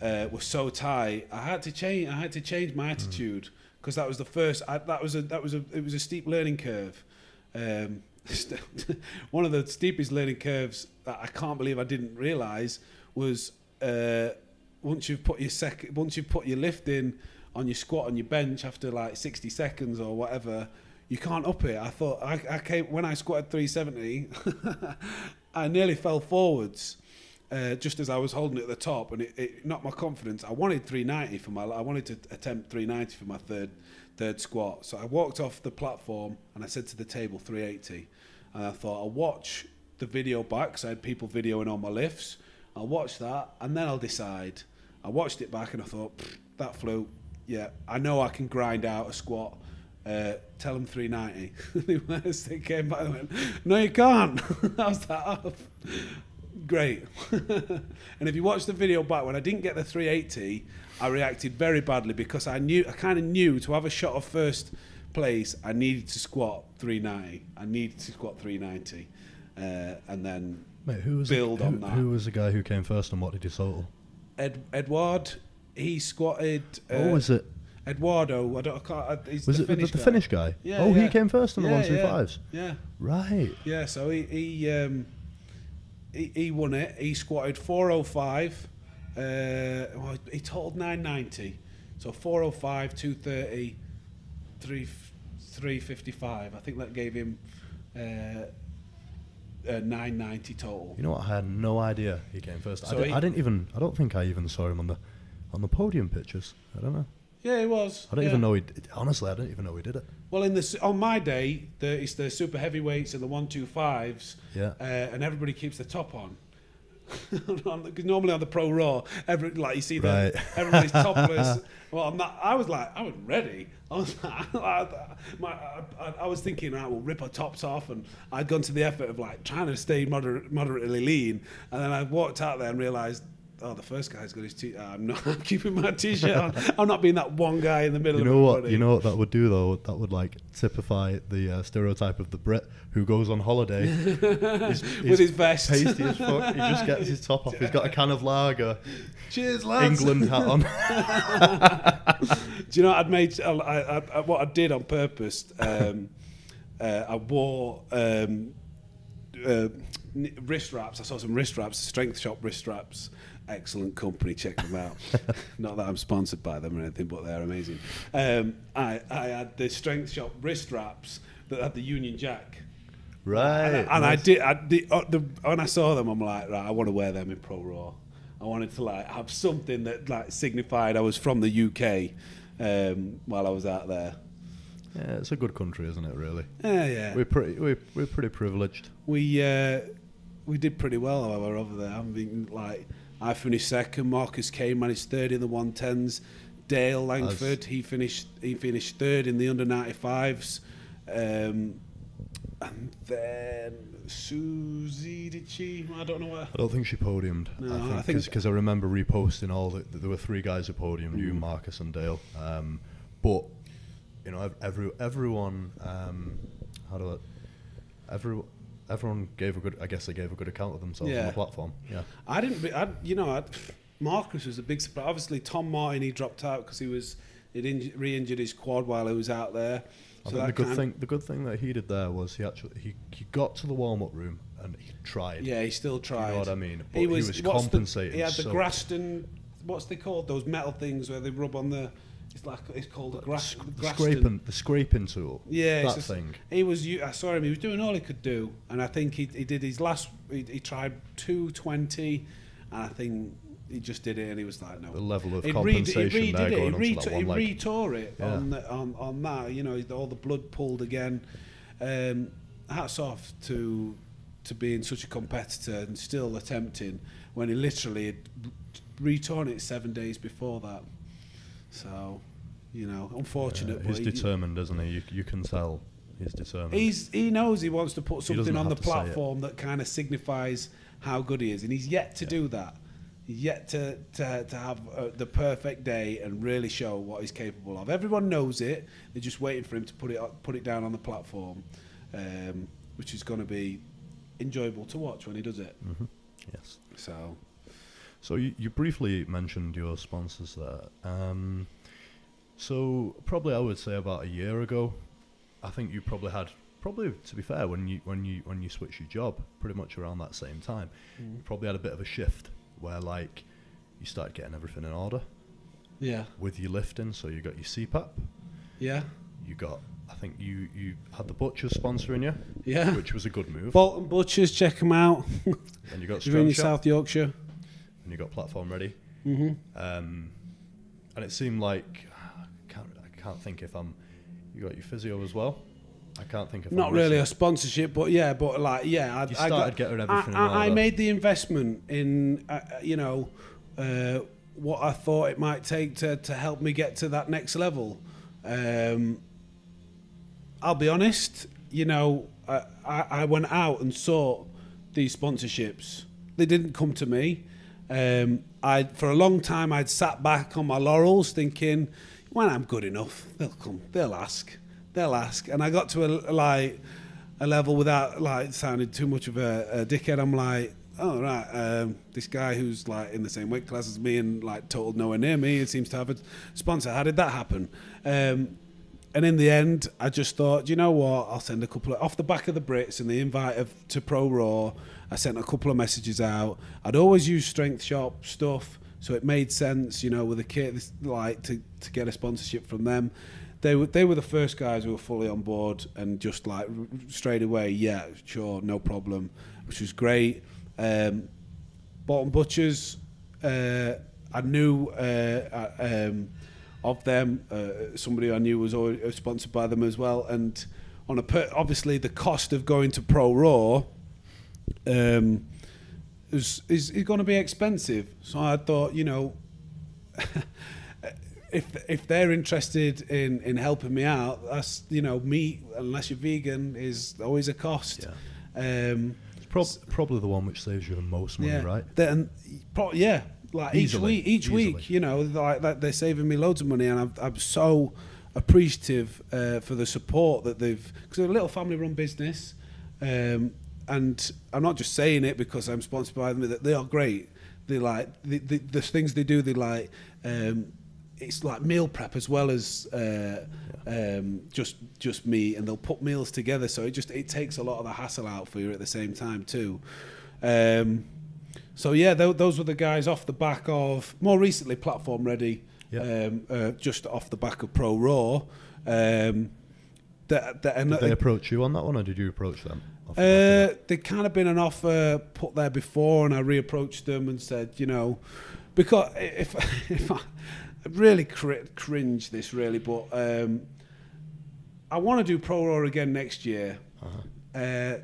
were so tight. I had to change my attitude, because that was the first. It was a steep learning curve. One of the steepest learning curves that I can't believe I didn't realise was once you've put your lift in on your squat on your bench after like 60 seconds or whatever, you can't up it. I thought when I squatted 370, I nearly fell forwards just as I was holding it at the top, and it knocked my confidence. I wanted 390 I wanted to attempt 390 for my third squat. So I walked off the platform and I said to the table 380, and I thought, I'll watch the video back, because I had people videoing all my lifts. I'll watch that and then I'll decide. I watched it back and I thought, that flew. Yeah, I know I can grind out a squat. Tell them 390. They came back and went, no, you can't. I was like, oh, great. And if you watch the video back, when I didn't get the 380, I reacted very badly, because I kind of knew to have a shot of first place, I needed to squat 390. I needed to squat 390. And then build on that. Who was the guy who came first, and what did he total? Edward, he squatted. What was it? Eduardo, I can't. He's was the it Finnish the guy. Finnish guy? Yeah, oh, yeah. He came first on the 125s. Yeah. Right. Yeah, so he won it. He squatted 405. He totaled 990. So 405, 230, 355. I think that gave him 990 total. You know what? I had no idea he came first. So I don't think I even saw him on the podium pictures. I don't know. Yeah, he was. I don't even know honestly, I don't even know he did it. Well, on my day, it's the super heavyweights and the 125s. Yeah. And everybody keeps the top on. Because normally on the Pro Raw, you see Right. everybody's topless. Well, I was ready. I was I was thinking, we'll rip our tops off, and I'd gone to the effort of like trying to stay moderately lean, and then I walked out there and realised, oh, the first guy's got his t-shirt. I'm keeping my t-shirt on. I'm not being that one guy in the middle of everybody. You know what that would do, though? That would like typify the stereotype of the Brit who goes on holiday with his vest. Pasty as fuck. He just gets his top off. He's got a can of lager. Cheers, lads. England hat on. Do you know what I did on purpose? I wore wrist wraps. I saw some wrist wraps, Strength Shop wrist wraps. Excellent company, check them out. Not that I'm sponsored by them or anything, but they're amazing. I had the Strength Shop wrist wraps that had the Union Jack. Right. And nice. When I saw them, I'm like, right, I want to wear them in Pro Raw. I wanted to like have something that like signified I was from the UK while I was out there. Yeah, it's a good country, isn't it? Really. Yeah. We're pretty privileged. We did pretty well, however, over there. I mean, like, I finished second. Marcus Kane managed third in the 110s. Dale Langford, he finished third in the under 95s. And then Susie, did she? I don't know what. I don't think she podiumed. No, I think because I remember reposting all there were three guys who podiumed, you, Marcus, and Dale. But you know, everyone, how do I, everyone gave a good, I guess they gave a good account of themselves on the platform. Yeah. Marcus was a big surprise. Obviously, Tom Martin, he dropped out because he'd re-injured his quad while he was out there. I think the good thing that he did there was he got to the warm-up room and he tried. Yeah, he still tried. You know what I mean? But he was compensating. He had the Graston, what's they called? Those metal things where they rub on the. It's called a the scraping tool. Yeah, that thing. I saw him. He was doing all he could do, and I think he did his last. He tried 220, and I think he just did it, and he was like, no. The level of compensation there going onto that one leg. He retore it on that. You know, all the blood pulled again. Hats off to being such a competitor and still attempting when he literally had retorn it 7 days before that. So, you know, unfortunate. He's determined, isn't he? You can tell he's determined. He knows he wants to put something on the platform that kind of signifies how good he is, and he's yet to do that. He's yet to have the perfect day and really show what he's capable of. Everyone knows it. They're just waiting for him to put it down on the platform, which is going to be enjoyable to watch when he does it. Mm-hmm. Yes. So you briefly mentioned your sponsors there. So probably I would say about a year ago, I think you probably to be fair, when you switched your job, pretty much around that same time, you probably had a bit of a shift where like you started getting everything in order. Yeah. With your lifting, so you got your CPAP. Yeah. You got. I think you had the Butchers sponsoring you. Yeah. Which was a good move. Bolton Butchers, check them out. And you got You're in South Yorkshire. And you got Platform Ready. Mm-hmm. And it seemed like I can't think if you got your physio as well. I can't think if not really a sponsorship, but I started getting everything. I made the investment in what I thought it might take to help me get to that next level. I'll be honest, I went out and sought these sponsorships. They didn't come to me. For a long time I'd sat back on my laurels thinking, when I'm good enough, they'll come, they'll ask, and I got to a level without sounding too much of a dickhead. I'm like, oh right, this guy who's like in the same weight class as me and like total nowhere near me, it seems to have a sponsor. How did that happen? And in the end, I just thought, you know what, I'll send a couple off the back of the Brits and the invite to Pro Raw. I sent a couple of messages out. I'd always use Strength Shop stuff, so it made sense, with a kit to get a sponsorship from them. They were the first guys who were fully on board and just like straight away, yeah, sure, no problem, which was great. Bolton Butchers, I knew of them. Somebody I knew was already sponsored by them as well, and on obviously the cost of going to Pro Raw is going to be expensive. So I thought, if they're interested in helping me out, that's meat, unless you're vegan, is always a cost. Yeah. It's probably the one which saves you the most money, right? Like easily, each week, like they're saving me loads of money, and I'm so appreciative for the support that because they're a little family-run business, and I'm not just saying it because I'm sponsored by them. They are great. They like the things they do. They like it's like meal prep as well as just meat, and they'll put meals together. So it takes a lot of the hassle out for you at the same time too. So yeah, those were the guys off the back of more recently Platform Ready, just off the back of Pro Raw. Did they approach you on that one, or did you approach them? There'd kind of been an offer put there before, and I reapproached them and said, because if I really cringe this really, but I want to do Pro Raw again next year. Uh-huh.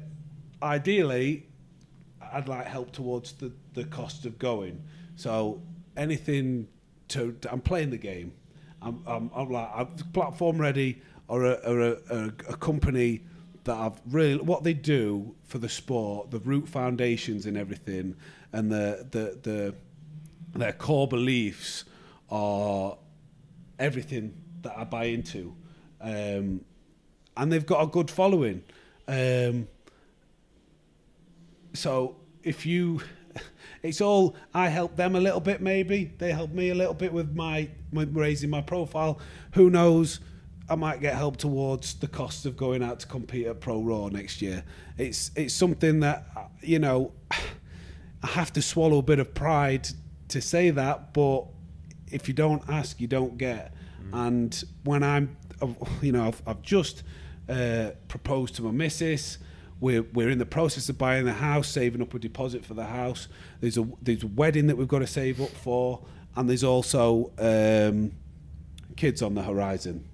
Ideally, I'd like help towards the cost of going. So anything I'm playing the game. I'm Platform Ready or a company that I've really what they do for the sport, the root foundations and everything, and their core beliefs are everything that I buy into. and they've got a good following. So if you, it's all, I help them a little bit, maybe they help me a little bit with raising my profile. Who knows? I might get help towards the cost of going out to compete at Pro Raw next year. It's something that, you know, I have to swallow a bit of pride to say that, but if you don't ask, you don't get. And when I'm, you know, I've just proposed to my missus. We're in the process of buying the house, saving up a deposit for the house. There's a wedding that we've got to save up for, and there's also kids on the horizon.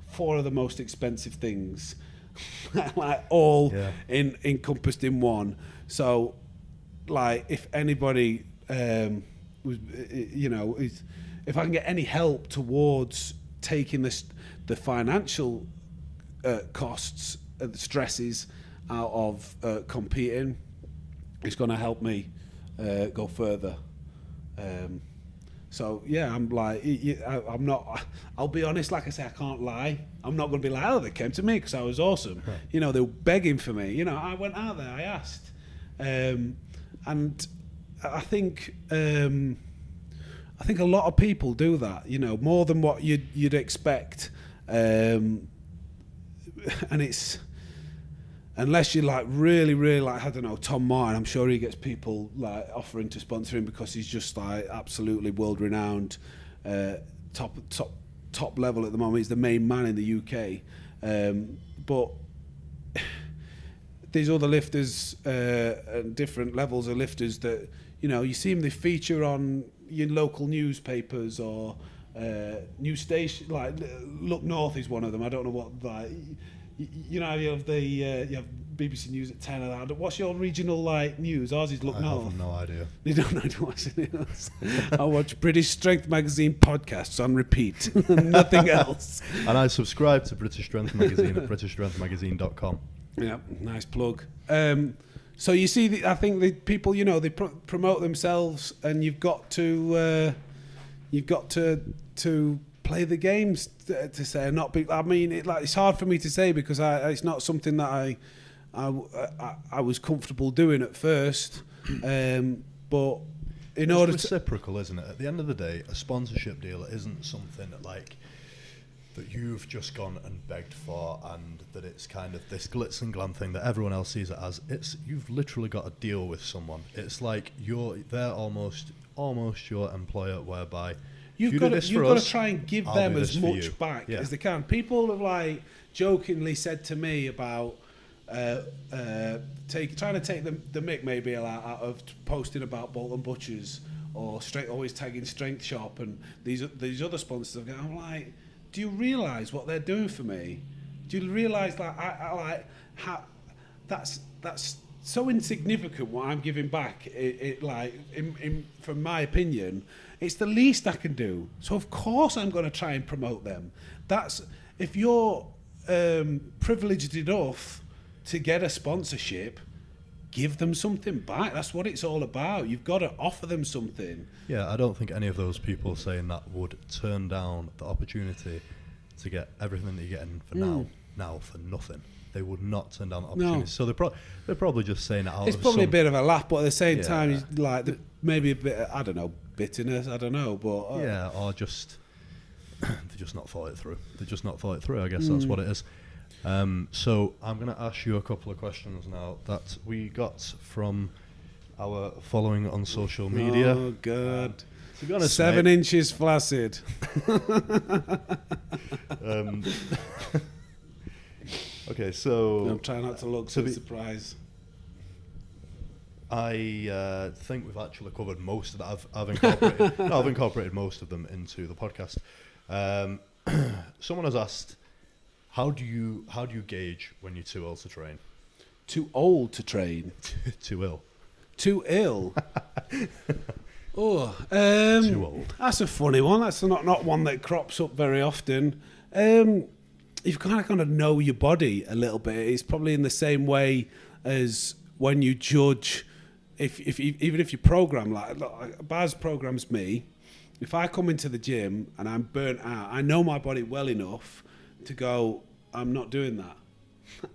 4 of the most expensive things, like all encompassed in one. So, like, if anybody was, you know, if I can get any help towards taking the financial costs, the stresses out of competing, it's going to help me go further. So yeah, I'm like, I'm not. I'll be honest. Like I say, I can't lie. I'm not going to be like, oh, they came to me because I was awesome. Right. You know, they were begging for me. You know, I went out there, I asked, and I think a lot of people do that. You know, more than what you'd expect, and it's. Unless you're like really, really like, I don't know, Tom Martin, I'm sure he gets people like offering to sponsor him because he's just like absolutely world renowned, top level at the moment. He's the main man in the UK. But these other lifters and different levels of lifters that, you know, you see them, they feature on your local newspapers or news station. Like Look North is one of them. I don't know what, like, you know, you have you have BBC News at 10 and that. What's your regional like news? Ours is Look North. I have no idea. You don't know to watch anything else. I watch British Strength Magazine podcasts on repeat, nothing else. And I subscribe to British Strength Magazine at britishstrengthmagazine.com. Yeah, nice plug. So you see, I think the people, you know, they promote themselves, and you've got to play the games to say, not be. I mean, it's hard for me to say because it's not something that I was comfortable doing at first. But in order it's reciprocal, isn't it? At the end of the day, a sponsorship deal isn't something that you've just gone and begged for, and that it's kind of this glitz and glam thing that everyone else sees it as. You've literally got a deal with someone. It's like they're almost your employer, whereby. You've got to try and give them as much back as they can. People have like jokingly said to me about trying to take the mick maybe out of posting about Bolton Butchers or always tagging Strength Shop and these other sponsors. I'm like, do you realise what they're doing for me? Do you realise like I like how that's so insignificant what I'm giving back? From my opinion. It's the least I can do. So of course I'm going to try and promote them. That's if you're privileged enough to get a sponsorship, give them something back. That's what it's all about. You've got to offer them something. Yeah, I don't think any of those people saying that would turn down the opportunity to get everything that you're getting for now for nothing. They would not turn down the opportunity. No. So they're probably just saying it out. It's probably a bit of a laugh, but at the same time, like maybe a bit. I don't know. Bitterness, I don't know, but or just they just not thought it through. They just not thought it through. I guess that's what it is. So I'm going to ask you a couple of questions now that we got from our following on social media. Oh God! To be honest, 7 inches flaccid. Okay, so I'm trying not to look so surprised. I think we've actually covered most of that. I've incorporated. I've incorporated most of them into the podcast. Someone has asked, how do you gauge when you're too old to train? Too old to train. Too ill. Too ill. Too old. That's a funny one. That's not one that crops up very often. You've kind of got to know your body a little bit. It's probably in the same way as when you judge. Even if you program, like Baz programs me, if I come into the gym and I'm burnt out, I know my body well enough to go, I'm not doing that.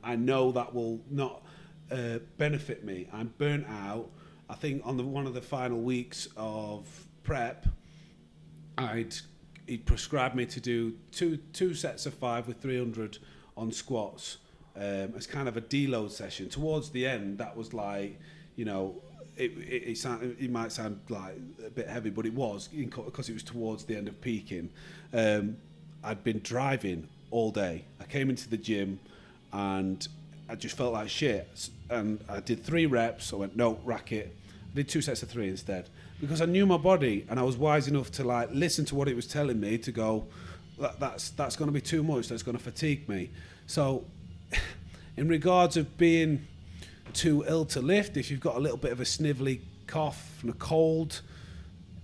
I know that will not benefit me. I'm burnt out. I think on one of the final weeks of prep, he prescribed me to do two sets of 5 with 300 on squats as kind of a deload session. Towards the end, that was like, you know, it might sound like a bit heavy, but it was, because it was towards the end of peaking. I'd been driving all day. I came into the gym and I just felt like shit. And I did 3 reps. I went, no, rack it. I did 2 sets of 3 instead. Because I knew my body and I was wise enough to like listen to what it was telling me, to go, that's going to be too much. That's going to fatigue me. So in regards of being too ill to lift, if you've got a little bit of a snivelly cough and a cold,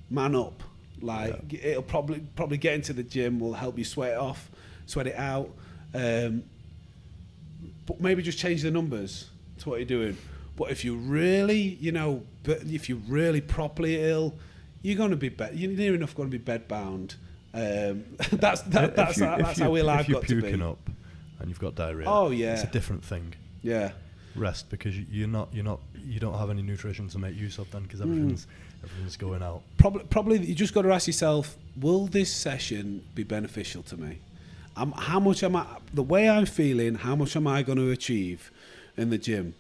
man up. Like, it'll probably get into the gym, will help you sweat it out. But maybe just change the numbers to what you're doing. But if you're really, if you're really properly ill, you're going to be you're near enough going to be bed bound. That's how ill I've got to be. If you're puking up and you've got diarrhea, it's a different thing. Yeah. Rest, because you don't have any nutrition to make use of then, because everything's going out. Probably you just got to ask yourself, will this session be beneficial to me? How much am I, the way I'm feeling, how much am I going to achieve in the gym?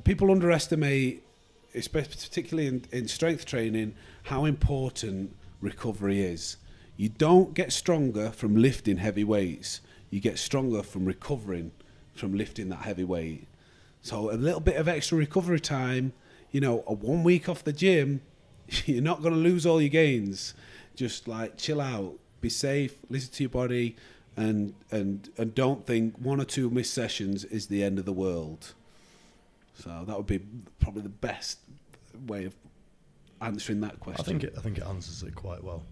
People underestimate, particularly in strength training, how important recovery is. You don't get stronger from lifting heavy weights. You get stronger from recovering from lifting that heavy weight. So a little bit of extra recovery time, a 1 week off the gym, you're not going to lose all your gains. Just like chill out, be safe, listen to your body, and don't think 1 or 2 missed sessions is the end of the world. So that would be probably the best way of answering that question. I think it answers it quite well,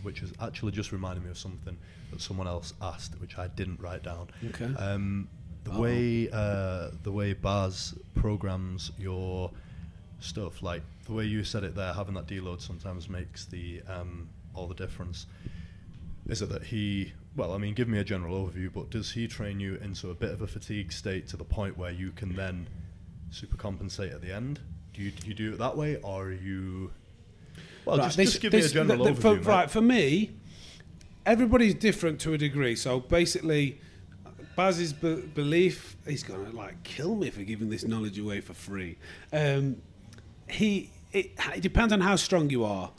which is actually just reminding me of something that someone else asked, which I didn't write down. Okay. The way Baz programs your stuff, like the way you said it there, having that deload sometimes makes the all the difference. Is it that give me a general overview, but does he train you into a bit of a fatigue state to the point where you can then super compensate at the end? Do you do it that way, or are you... Well, right, just give me a general overview. For me, everybody's different to a degree. So basically, Baz's belief, he's going to kill me for giving this knowledge away for free. It depends on how strong you are.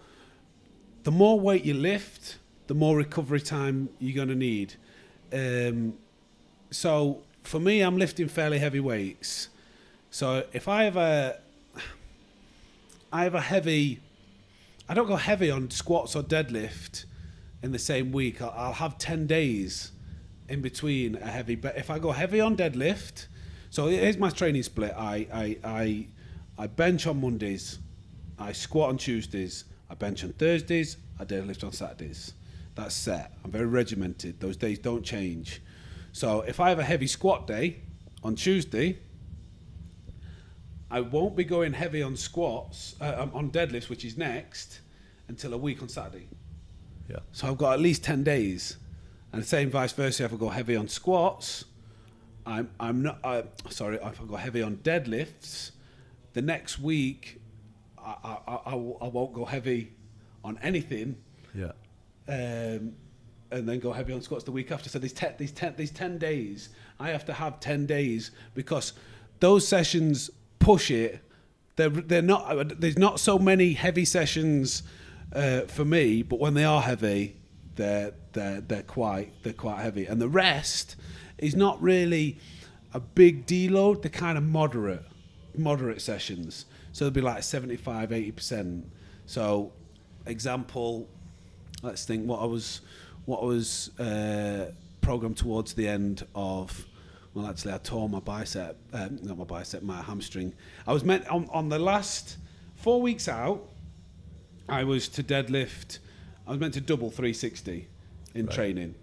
The more weight you lift, the more recovery time you're going to need. So for me, I'm lifting fairly heavy weights. So if I have a heavy... I don't go heavy on squats or deadlift in the same week. I'll have 10 days in between a heavy... But if I go heavy on deadlift... So here's my training split. I bench on Mondays. I squat on Tuesdays. I bench on Thursdays. I deadlift on Saturdays. That's set. I'm very regimented. Those days don't change. So if I have a heavy squat day on Tuesday, I won't be going heavy on squats, on deadlifts, which is next, until a week on Saturday. Yeah. So I've got at least 10 days. And the same vice versa, if I go heavy on squats, if I go heavy on deadlifts, the next week I won't go heavy on anything. Yeah. And then go heavy on squats the week after. So these 10 days, I have to have 10 days, because those sessions push it. They're not. There's not so many heavy sessions for me, but when they are heavy, they're quite heavy. And the rest is not really a big deload. They're kind of moderate sessions. So they'll be like 75, 80%. So example. Let's think what I was programmed towards the end of. Well, actually, I tore my bicep, my hamstring. I was meant on the last 4 weeks out. I was to deadlift. I was meant to double 360 in training.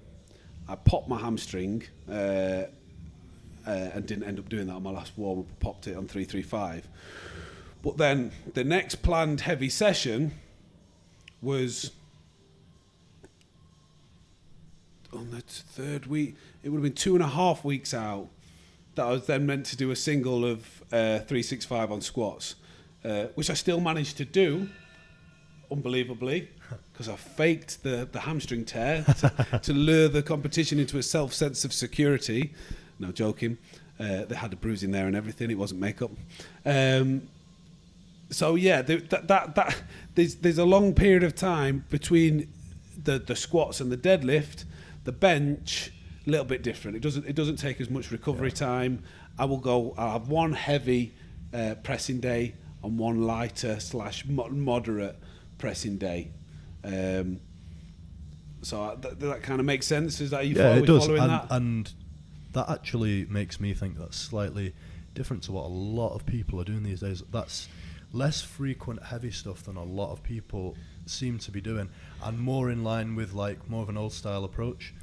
I popped my hamstring and didn't end up doing that on my last warm up. Popped it on 335. But then the next planned heavy session was on the third week, it would have been 2.5 weeks out, that I was then meant to do a single of 365 on squats, which I still managed to do, unbelievably, because I faked the hamstring tear to lure the competition into a sense of security. No, joking. They had a bruise in there and everything. It wasn't makeup. So yeah, there's a long period of time between the squats and the deadlift. The bench, a little bit different. It doesn't take as much recovery time. I'll have one heavy pressing day and one lighter / moderate pressing day. So that kind of makes sense. Is that you following that? And that actually makes me think that's slightly different to what a lot of people are doing these days. That's less frequent heavy stuff than a lot of people seem to be doing, and more in line with like more of an old style approach.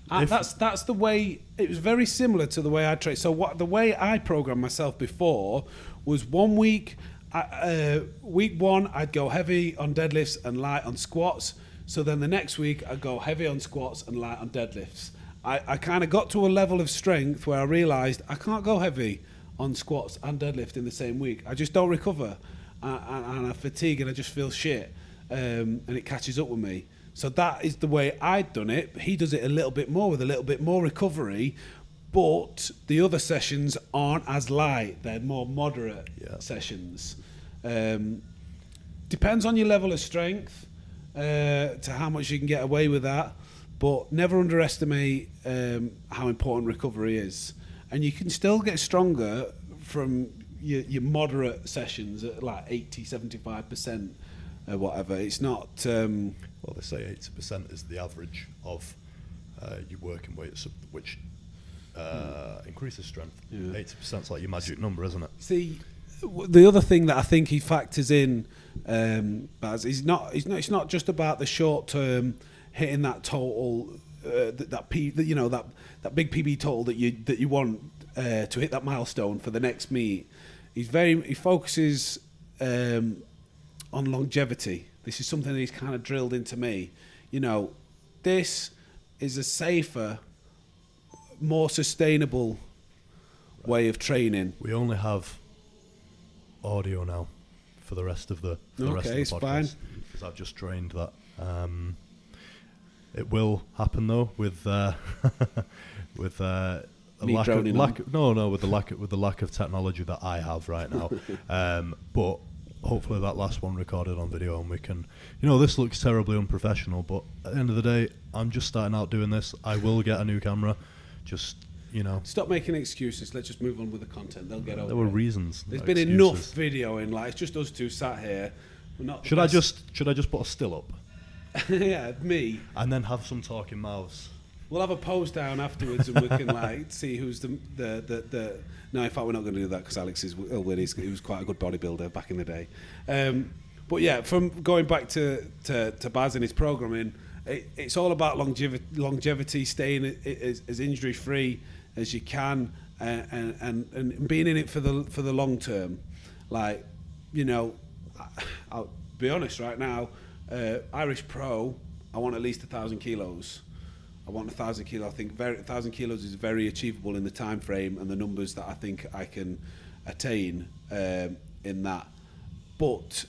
That's the way. It was very similar to the way I trained. So the way I programmed myself before was 1 week. Week 1, I'd go heavy on deadlifts and light on squats. So then the next week, I'd go heavy on squats and light on deadlifts. I kind of got to a level of strength where I realised I can't go heavy on squats and deadlift in the same week. I just don't recover, and I fatigue and I just feel shit, and it catches up with me. So that is the way I'd done it. He does it a little bit more with a little bit more recovery, but the other sessions aren't as light. They're more moderate sessions. Depends on your level of strength to how much you can get away with that, but never underestimate how important recovery is. And you can still get stronger from your moderate sessions at like 80-75% or whatever. It's not... well, they say 80% is the average of your working weights, which increases strength. 80% is like your magic number, isn't it? See, the other thing that I think he factors in, Baz, it's not just about the short term hitting that total, that big PB total that you want to hit that milestone for the next meet. He focuses on longevity. This is something that he's kind of drilled into me. You know, this is a safer, more sustainable way of training. We only have audio now for the rest of the podcast. Fine. Because I've just drained that. It will happen though with the lack of technology that I have right now. But hopefully that last one recorded on video, and we can, this looks terribly unprofessional, but at the end of the day, I'm just starting out doing this. I will get a new camera. Just, Stop making excuses. Let's just move on with the content. They'll get over it. There were reasons. There's been enough video in, it's just us two sat here. We're not. Should I just put a still up? Yeah, me. And then have some talking mouths. We'll have a pose down afterwards, and we can see who's the. No, in fact, we're not going to do that because Alex is he was quite a good bodybuilder back in the day. But yeah, from going back to Baz and his programming, it's all about longevity, staying as injury free as you can, and being in it for the long term. I'll be honest right now. Irish Pro, I want at least 1,000 kilos. I want 1,000 kilos. I think 1,000 kilos is very achievable in the time frame and the numbers that I think I can attain in that. But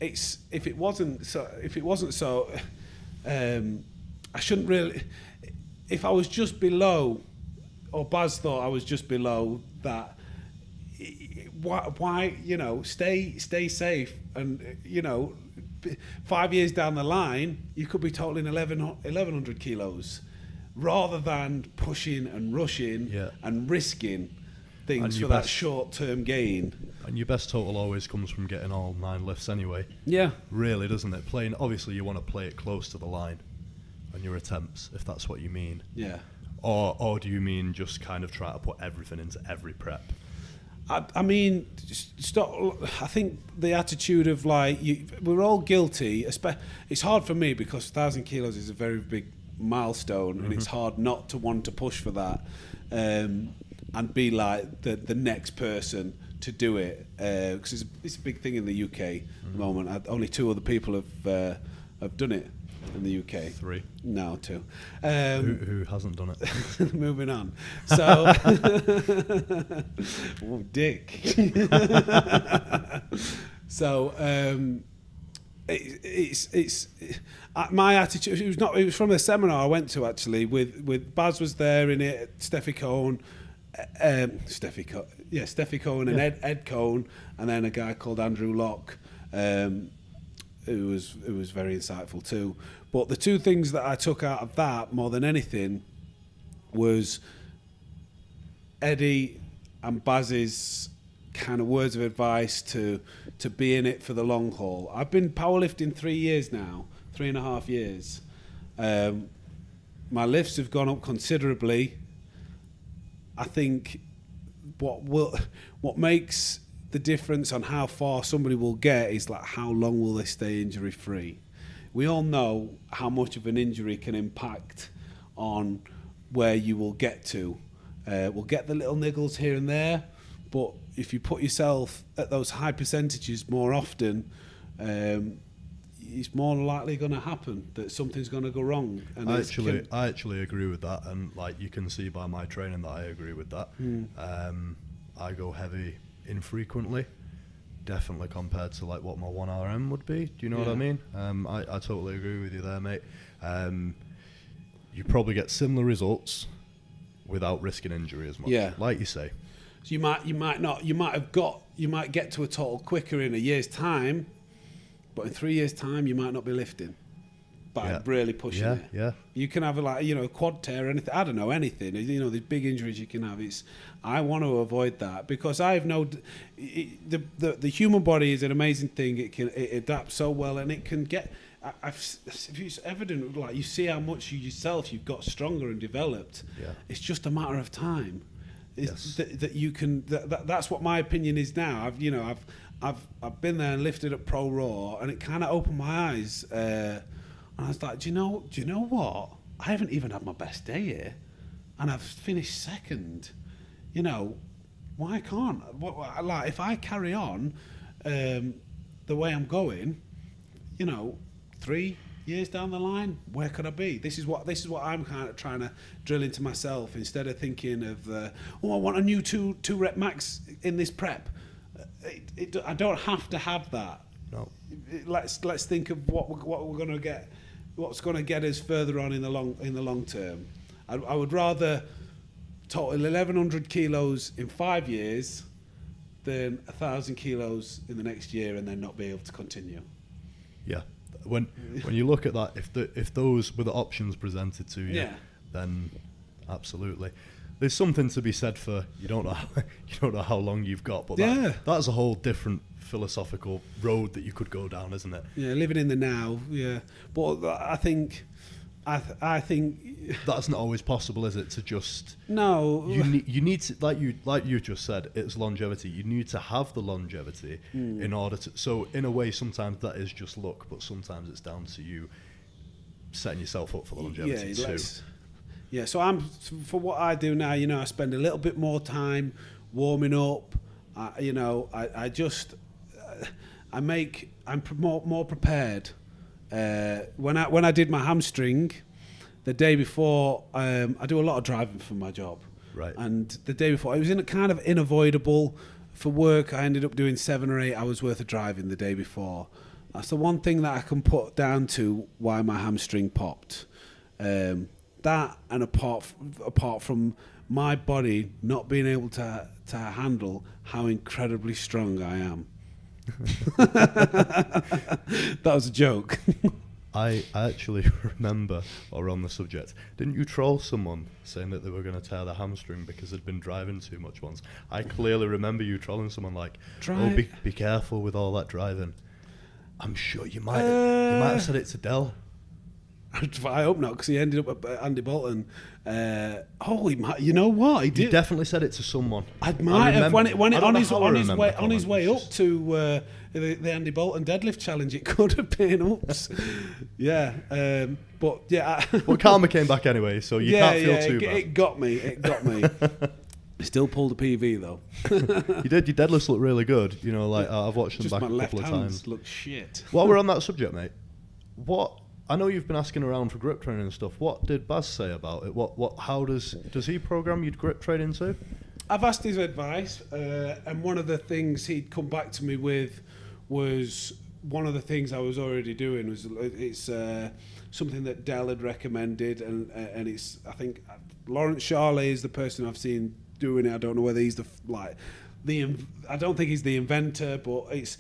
if it wasn't so, I shouldn't really. If I was just below, or Baz thought I was just below that. Why stay safe, and 5 years down the line you could be totaling 1,100 kilos rather than pushing and rushing and risking things for that short-term gain. And your best total always comes from getting all 9 lifts anyway. Yeah, really, doesn't it? Obviously you want to play it close to the line on your attempts, if that's what you mean. Yeah. Or do you mean just kind of try to put everything into every prep? I mean, stop. I think the attitude of we're all guilty. It's hard for me because 1,000 kilos is a very big milestone, and it's hard not to want to push for that and be like the next person to do it, because it's a big thing in the UK at the moment. Only 2 other people have done it. in the UK? 3. No, 2. Who hasn't done it? Moving on. So, oh, dick. So, my attitude. It was from a seminar I went to actually. With Baz was there in it. Steffi Cohn, Steffi Cohn and Ed Cohn, and then a guy called Andrew Locke, who was very insightful too. But the 2 things that I took out of that more than anything was Eddie and Baz's kind of words of advice to be in it for the long haul. I've been powerlifting 3 years now, 3.5 years. My lifts have gone up considerably. I think what makes the difference on how far somebody will get is like how long will they stay injury free. We all know how much of an injury can impact on where you will get to. We'll get the little niggles here and there, but if you put yourself at those high percentages more often, it's more likely going to happen that something's going to go wrong. And I actually agree with that, and like you can see by my training that I agree with that. I go heavy infrequently, definitely compared to like what my 1RM would be. Do you know what I mean? I totally agree with you there, mate. You probably get similar results without risking injury as much. Yeah, like you say. So you might get to a total quicker in a year's time, but in 3 years' time you might not be lifting. By really pushing it. Yeah. You can have a quad tear or anything. I don't know, anything. These big injuries you can have. I want to avoid that because the human body is an amazing thing. It adapts so well, and it can get. It's evident. Like you see how much you've got stronger and developed. Yeah. It's just a matter of time. That you can. That's what my opinion is now. I've been there and lifted at Pro Raw, and it kind of opened my eyes. And I was like, do you know what? I haven't even had my best day here, and I've finished second. Why can't? If I carry on the way I'm going, 3 years down the line, where could I be? This is what I'm kind of trying to drill into myself instead of thinking of, I want a new two rep max in this prep. I don't have to have that. No. Let's think of what we're going to get. What's going to get us further on in the long term? I would rather total 1,100 kilos in 5 years than 1,000 kilos in the next year and then not be able to continue. Yeah, when you look at that, if those were the options presented to you, then absolutely. There's something to be said for you don't know how long you've got, but that's a whole different philosophical road that you could go down, isn't it? Yeah, living in the now. Yeah, but I think that's not always possible, is it? To just no. You need to like you just said. It's longevity. You need to have the longevity in order to. So in a way, sometimes that is just luck, but sometimes it's down to you setting yourself up for the longevity too. Yeah. So for what I do now, I spend a little bit more time warming up. I'm more prepared. When I did my hamstring, the day before, I do a lot of driving for my job. Right. And the day before, it was kind of unavoidable for work. I ended up doing 7 or 8 hours worth of driving the day before. That's the one thing that I can put down to why my hamstring popped. That and apart from my body not being able to handle how incredibly strong I am. That was a joke. I actually remember, or on the subject, didn't you troll someone saying that they were going to tear their hamstring because they'd been driving too much once? I clearly remember you trolling someone like, be careful with all that driving. I'm sure you might have said it to Del. I hope not, because he ended up at Andy Bolton. You know what? He did. You definitely said it to someone. I might have on his way up to the Andy Bolton deadlift challenge. It could have been oops. But karma came back anyway, so you can't feel too bad. It got me. Still pulled a PV though. You did. Your deadlifts look really good. I've watched them back a couple of times. Look shit. While we're on that subject, mate, what I know you've been asking around for grip training and stuff. What did Baz say about it? How does he program you grip training too? I've asked his advice, and one of the things he'd come back to me with was one of the things I was already doing. It's something that Dell had recommended, and it's, I think Lawrence Charley is the person I've seen doing it. I don't know whether he's I don't think he's the inventor, but it's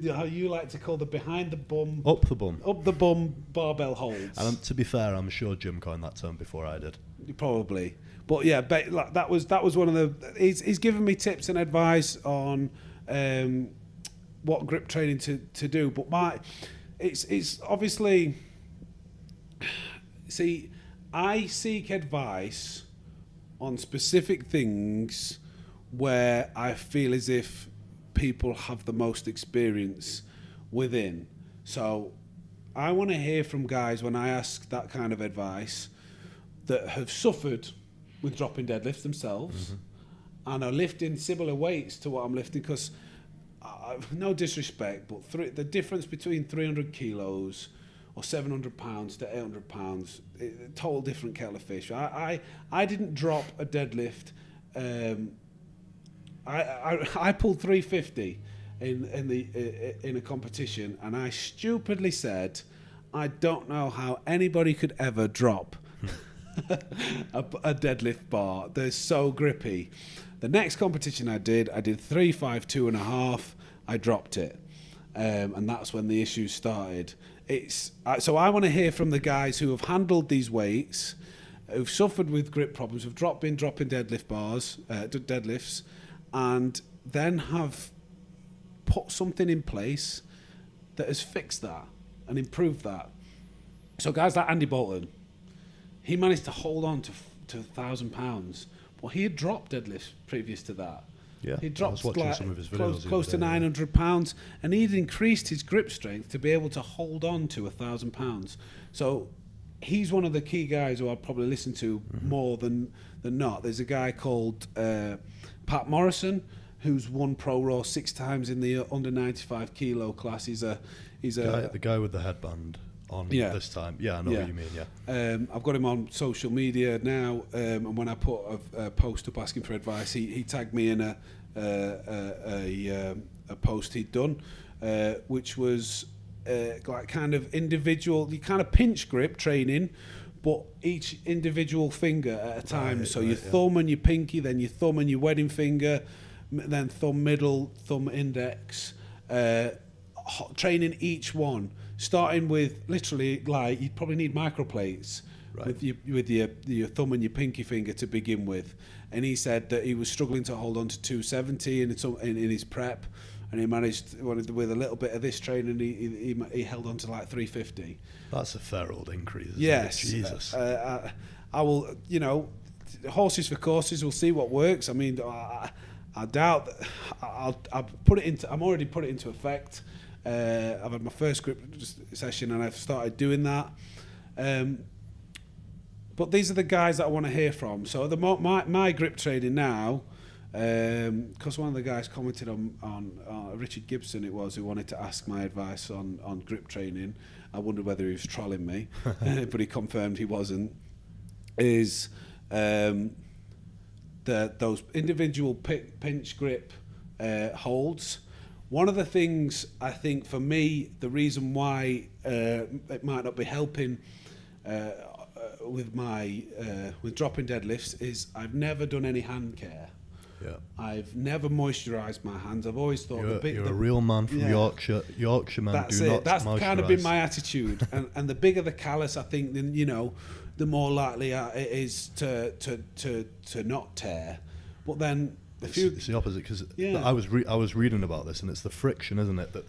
how you like to call the behind the bum, up the bum barbell holds. And to be fair, I'm sure Jim coined that term before I did. Probably, but yeah, that was one of the. He's given me tips and advice on what grip training to do. But it's obviously. See, I seek advice on specific things where I feel as if people have the most experience within. So I want to hear from guys when I ask that kind of advice that have suffered with dropping deadlifts themselves and are lifting similar weights to what I'm lifting, because no disrespect, but the difference between 300 kilos or 700 pounds to 800 pounds, total different kettle of fish. I didn't drop a deadlift. I pulled 350 in a competition, and I stupidly said, I don't know how anybody could ever drop a deadlift bar. They're so grippy. The next competition I did 352.5. I dropped it, and that's when the issues started. So I want to hear from the guys who have handled these weights, who've suffered with grip problems, who've been dropping deadlifts, and then have put something in place that has fixed that and improved that. So guys like Andy Bolton, he managed to hold on to 1,000 pounds, but he had dropped deadlifts previous to that. Yeah, he dropped like some of his videos close to 900 pounds, and he'd increased his grip strength to be able to hold on to 1,000 pounds. So he's one of the key guys who I'll probably listen to more than not. There's a guy called Pat Morrison, who's won Pro Raw 6 times in the under 95 kilo class. He's the guy with the headband on this time. Yeah, I know what you mean. Yeah, I've got him on social media now, and when I put a post up asking for advice, he tagged me in a post he'd done, which was like kind of individual. You kind of pinch grip training, but each individual finger at a time. Your thumb and your pinky, then your thumb and your wedding finger, then thumb middle, thumb index. Training each one, starting with literally like you'd probably need microplates with your thumb and your pinky finger to begin with. And he said that he was struggling to hold on to 270 in his prep, and he managed with a little bit of this training. He held on to like 350. That's a fair old increase. Yes, Jesus. I will. Horses for courses. We'll see what works. I mean, I doubt that I'll put it into. I'm already put it into effect. I've had my first grip session and I've started doing that. But these are the guys that I want to hear from. So my grip training now, because one of the guys commented on Richard Gibson, it was, who wanted to ask my advice on grip training. I wondered whether he was trolling me, but he confirmed he wasn't. Is those individual pinch grip holds. One of the things I think for me, the reason why it might not be helping with dropping deadlifts is I've never done any hand care. Yeah. I've never moisturised my hands. I've always thought you're a real man from Yorkshire. Yorkshiremen do not moisturise. That's kind of been my attitude. and the bigger the callus, I think, then the more likely it is to not tear. But then it's the opposite, because I was reading about this, and it's the friction, isn't it? That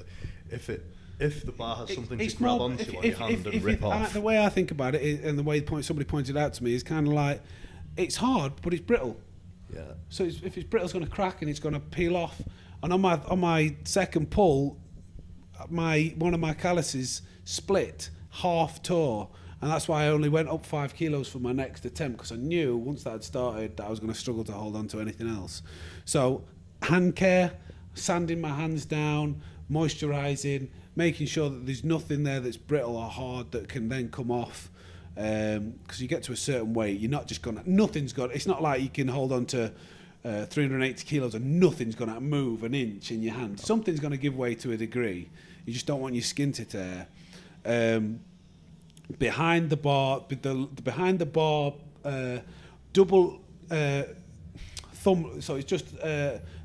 if the bar has something to grab onto on your hand and rip off. The way I think about it is, and the way somebody pointed out to me, is kind of like it's hard, but it's brittle. Yeah. So if it's brittle, it's going to crack and it's going to peel off. And on my second pull, one of my calluses split, half tore. And that's why I only went up 5 kilos for my next attempt, because I knew once that had started that I was going to struggle to hold on to anything else. So hand care, sanding my hands down, moisturising, making sure that there's nothing there that's brittle or hard that can then come off. Because you get to a certain weight, you're not just gonna. Nothing's got. It's not like you can hold on to 380 kilos and nothing's gonna move an inch in your hand. Something's gonna give way to a degree. You just don't want your skin to tear. Behind the bar, behind the bar, double thumb. So it's just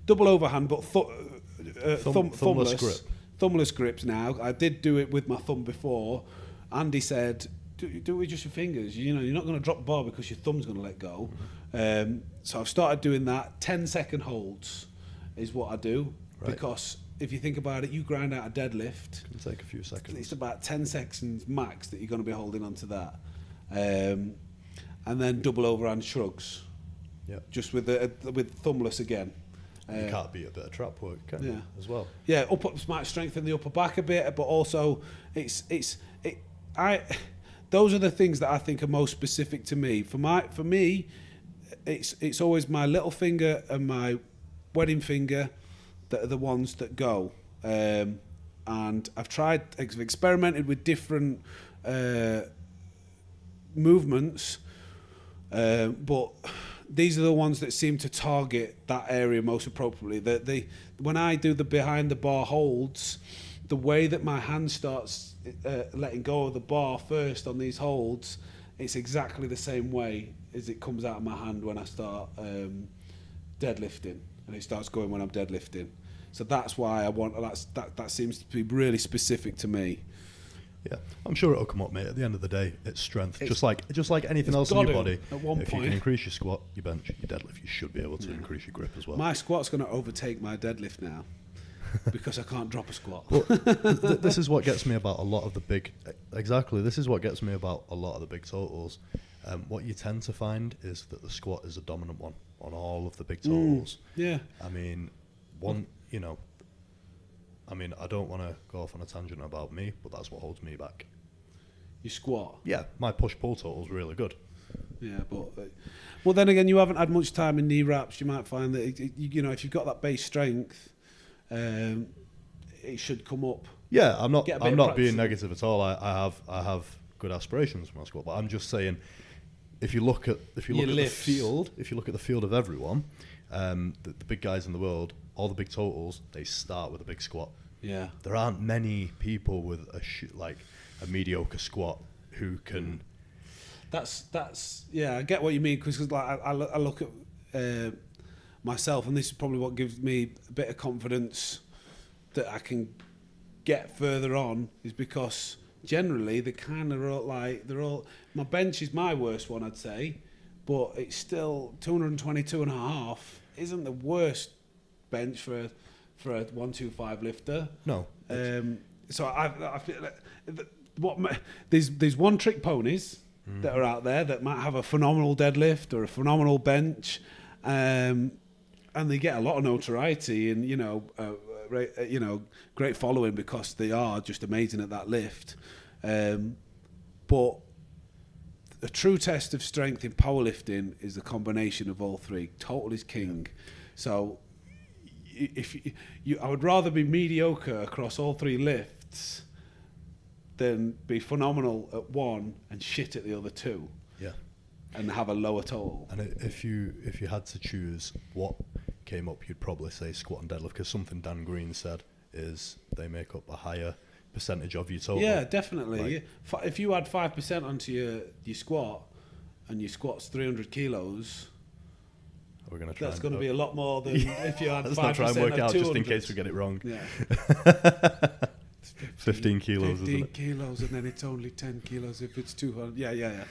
double overhand, but thumbless grip. Thumbless grips now. I did do it with my thumb before. Andy said, do it with just your fingers. You know, you're not going to drop the bar because your thumb's going to let go. So I've started doing that. 10-second holds is what I do. Right. Because if you think about it, you grind out a deadlift. It can take a few seconds. It's about 10 seconds max that you're going to be holding on to that. And then double overhand shrugs. Yeah. Just with thumbless again. You can't beat a bit of trap work, can you, as well? Yeah, might strengthen the upper back a bit, but also those are the things that I think are most specific to me. For me, it's always my little finger and my wedding finger that are the ones that go. And I've experimented with different movements, but these are the ones that seem to target that area most appropriately. When I do the behind the bar holds, the way that my hand starts letting go of the bar first on these holds, it's exactly the same way as it comes out of my hand when I start deadlifting, and it starts going when I'm deadlifting. So that's why that seems to be really specific to me. Yeah, I'm sure it'll come up, mate. At the end of the day, it's strength. Just like anything else in your body. At one if point, you can increase your squat, your bench, your deadlift, you should be able to increase your grip as well. My squat's going to overtake my deadlift now because I can't drop a squat. Well, this is what gets me about a lot of the big. Exactly, this is what gets me about a lot of the big totals. What you tend to find is that the squat is a dominant one on all of the big totals. Yeah. I mean, I don't want to go off on a tangent about me, but that's what holds me back. You squat? Yeah, my push-pull total is really good. Yeah, but well, then again, you haven't had much time in knee wraps. You might find that if you've got that base strength, it should come up. Yeah, I'm not being negative at all. I have good aspirations for my squat, but I'm just saying, if you look at the field of everyone, the big guys in the world, all the big totals, they start with a big squat. Yeah. There aren't many people with a mediocre squat who can. That's I get what you mean, because I look at myself, and this is probably what gives me a bit of confidence that I can get further on, is because generally they kind of they're all. My bench is my worst one, I'd say, but it's still 222 and a half isn't the worst bench for a 125 lifter. No. So I feel like there's one trick ponies that are out there that might have a phenomenal deadlift or a phenomenal bench, and they get a lot of notoriety and great following because they are just amazing at that lift. But a true test of strength in powerlifting is the combination of all three. Total is king. Yeah. So I would rather be mediocre across all three lifts than be phenomenal at one and shit at the other two. Yeah. And have a lower total. And if you had to choose what came up, you'd probably say squat and deadlift, because something Dan Green said is they make up a higher percentage of your total. Yeah, definitely. Like, if you add 5% onto your squat, and your squat's 300 kilos, we're gonna try. That's going to be a lot more than if you had 5%. Let's not try and work out just in case we get it wrong. Yeah. 15 kilos, 15 isn't it? kilos, and then it's only 10 kilos if it's 200. Yeah.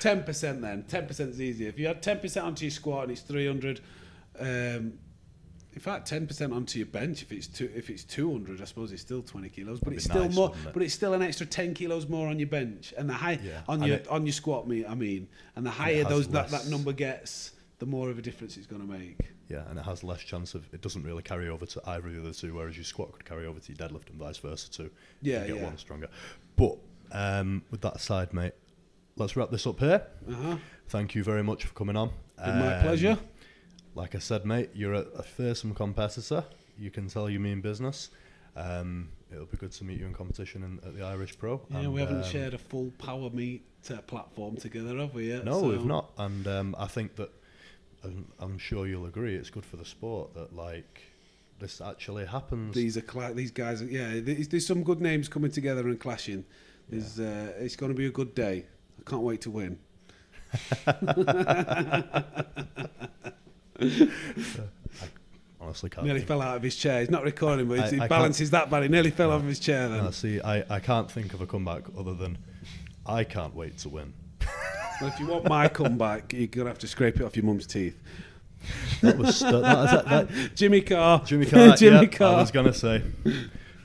10% then. 10% is easier. If you had 10% onto your squat and it's 300, in fact, 10% onto your bench, if it's 200, I suppose it's still 20 kilos, but it's still more. But it's still an extra 10 kilos more on your bench, and on your squat. And the higher that number gets, the more of a difference it's going to make. Yeah, and it has less chance of. It doesn't really carry over to either of the other two, whereas your squat could carry over to your deadlift and vice versa too. Yeah, you get one stronger. But with that aside, mate, let's wrap this up here. Thank you very much for coming on. Been my pleasure. Like I said, mate, you're a fearsome competitor. You can tell you mean business. It'll be good to meet you in competition at the Irish Pro. Yeah, and, we haven't shared a full power meet platform together, have we yet? No, we've not. And I think that, I'm sure you'll agree, it's good for the sport that like this actually happens. These guys. Yeah, there's some good names coming together and clashing. It's going to be a good day. I can't wait to win. Honestly can't. Nearly fell out of his chair. He's not recording, but his balance is that bad. He nearly fell off his chair then. No, see, I can't think of a comeback other than I can't wait to win. Well, if you want my comeback, you're going to have to scrape it off your mum's teeth. That was Jimmy Carr. Jimmy Carr. Jimmy Carr. Carr. I was going to say.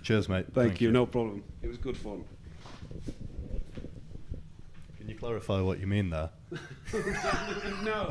Cheers, mate. Thank you. No problem. It was good fun. Can you clarify what you mean there? No.